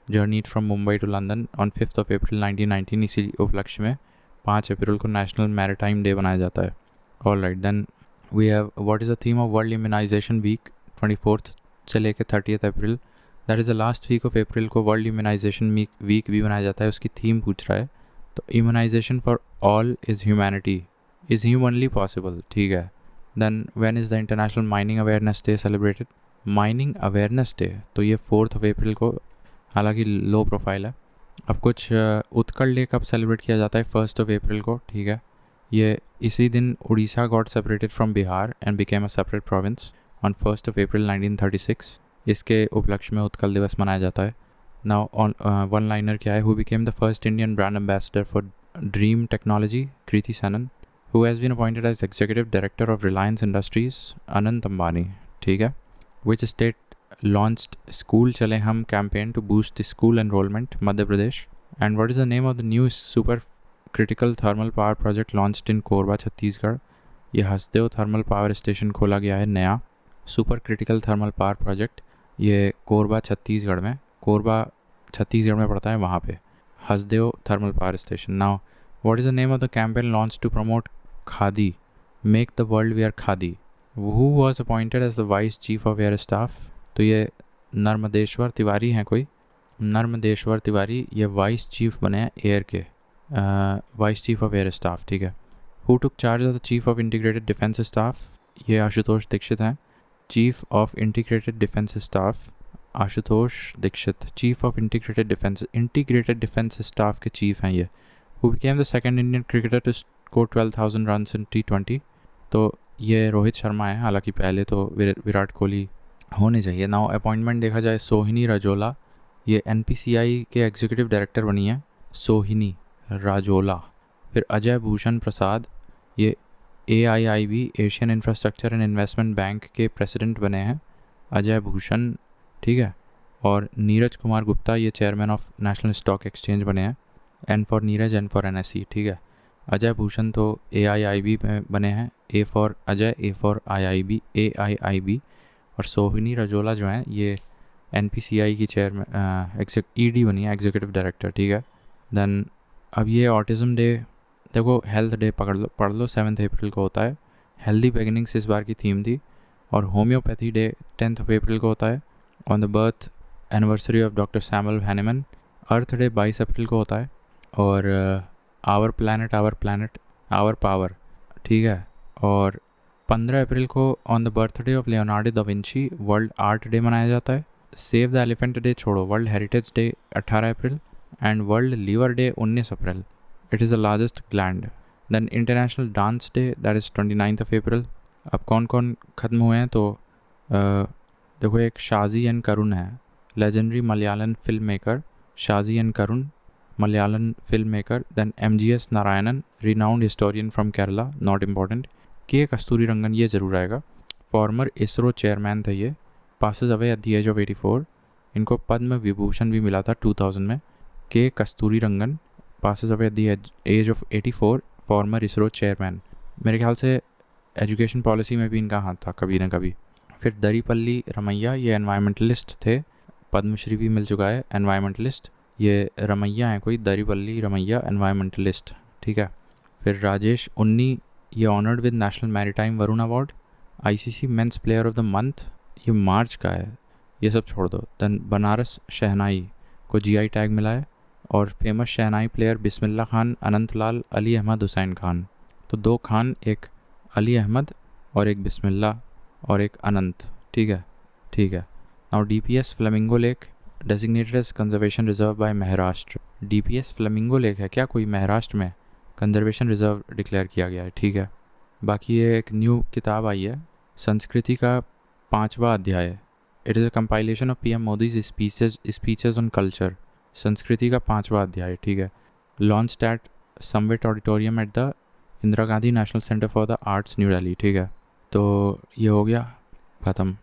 journeyed from Mumbai to London on 5th of April 1919। इसी उपलक्ष्य में 5 अप्रैल को नेशनल मैरीटाइम डे बनाया जाता है। All right, then we have what is the theme of world immunisation week 24th से लेकर 30th अप्रैल। That is the last week of April को वर्ल्ड इम्यूनाइजेशन वीक भी बनाया जाता है। उसकी थीम पूछ रहा है, तो immunisation for all is humanity is humanly possible. ठीक है। Then when is the international mining awareness day celebrated. Mining awareness day, तो ये 4th of April को, हालांकि लो प्रोफाइल है। अब कुछ उत्कल डे कब सेलिब्रेट किया जाता है, 1st of April को। ठीक है, ये इसी दिन Orissa got separated from Bihar and became a separate province on 1st of April 1936। इसके उपलक्ष्य में उत्कल दिवस मनाया जाता है। नाउ ऑन वन लाइनर क्या है। Who became the first Indian brand ambassador for Dream Technology, Kriti Sanon. Who has been appointed as executive director of Reliance Industries, Anant Ambani. ठीक है। Which state launched School Chale Hum campaign to boost the school enrollment, Madhya Pradesh. And what is the name of the new super critical thermal power project launched in Korba, Chhattisgarh? ये हसदेव थर्मल पावर स्टेशन खोला गया है नया, super critical thermal power project. ये कोरबा छत्तीसगढ़ में, कोरबा छत्तीसगढ़ में पड़ता है, वहाँ पे Hasdeo thermal power station. Now what is the name of the campaign launch to promote khadi, make the world wear khadi? Who was appointed as the vice chief of air staff? तो ये नर्मदेश्वर तिवारी हैं कोई, नर्मदेश्वर तिवारी, ये वाइस चीफ बने हैं एयर के, vice chief of air staff. ठीक है। Who took charge of the chief of integrated defence staff? ये आशुतोष दीक्षित हैं, chief of integrated defence staff Ashutosh Dixit, chief of integrated defence staff के चीफ हैं ये। Who became the second Indian cricketer to score 12,000 runs in T20? तो ये रोहित शर्मा है, हालांकि पहले तो विराट कोहली होने चाहिए। नाउ अपॉइंटमेंट देखा जाए, सोहिनी राजोला, ये NPCI के एग्जीक्यूटिव डायरेक्टर बनी है, सोहिनी राजोला। फिर अजय भूषण प्रसाद, ये AIIB Asian infrastructure and investment bank के प्रेसिडेंट बने हैं, अजय भूषण। ठीक है। और नीरज कुमार गुप्ता, ये chairman of national stock exchange बने हैं, N for Neeraj, N for NSE। ठीक है। अजय भूषण तो AIIB में बने हैं, A for Ajay, A for AIIB। और सोहिनी राजोला जो हैं ये NPCI की चेयरमैन ED बनी है, एग्जीक्यूटिव डायरेक्टर, ठीक है। देन अब ये ऑटिज़म डे, देखो हेल्थ डे पढ़ लो 7 अप्रैल को होता है। हेल्दी बिगिनिंग्स इस बार की थीम थी। और होम्योपैथी डे 10 अप्रैल को होता है, on the birth anniversary of doctor Samuel Hahnemann. Earth day 22 अप्रैल को होता है। और आवर प्लानट आवर पावर, ठीक है। और 15 अप्रैल को on the birthday of Leonardo da Vinci world art day मनाया जाता है। सेव द एलिफेंट डे छोड़ो, world heritage day 18 April and world liver day 19 April. It is the largest gland. Then international dance day that is 29 April. अब कौन कौन ख़त्म हुए हैं तो देखो, एक शाजी एन करुण है, legendary Malayalam film maker Shaji N Karun, Malayalam film maker. Then MGS Narayanan, renowned historian from Kerala, not important. K Kasturirangan, ये ज़रूर आएगा, फॉर्मर इसरो चेयरमैन थे ये, passes away at the age of 84। इनको पद्म विभूषण भी मिला था 2000 में। K Kasturirangan passes away at the age of 84, former ISRO chairman. मेरे ख्याल से एजुकेशन पॉलिसी में भी इनका हाथ था कभी ना कभी। फिर दरीपल्ली रमैया, ये एनवायरमेंटलिस्ट थे, पद्मश्री भी मिल चुका है, एनवायरमेंटलिस्ट। ये रमैया हैं कोई, दरीपल्ली रमैया, एनवायरमेंटलिस्ट, ठीक है। फिर राजेश उन्नी, ये honoured with national maritime Varun award. ICC men's player of the month, ये मार्च का है, ये सब छोड़ दो। देन बनारस शहनाई को GI टैग मिला है। और फेमस शहनाई प्लेयर बिस्मिल्लाह खान, अनंतलाल, अली अहमद हुसैन खान। तो 2 खान, एक अली अहमद और एक बिस्मिल्लाह और एक अनंत, ठीक है, ठीक है। Now DPS flamingo lake designated as conservation reserve by Maharashtra. DPS flamingo lake है क्या कोई महाराष्ट्र में, कंजर्वेशन रिजर्व डिक्लेयर किया गया है, ठीक है। बाकी ये एक न्यू किताब आई है, संस्कृति का 5वां अध्याय। It is a compilation of PM Modi's speeches on culture. संस्कृति का 5वां अध्याय, ठीक है। Launch at Samvet auditorium at the Indira Gandhi national centre for the arts, new Delhi, ठीक है। तो ये हो गया ख़त्म।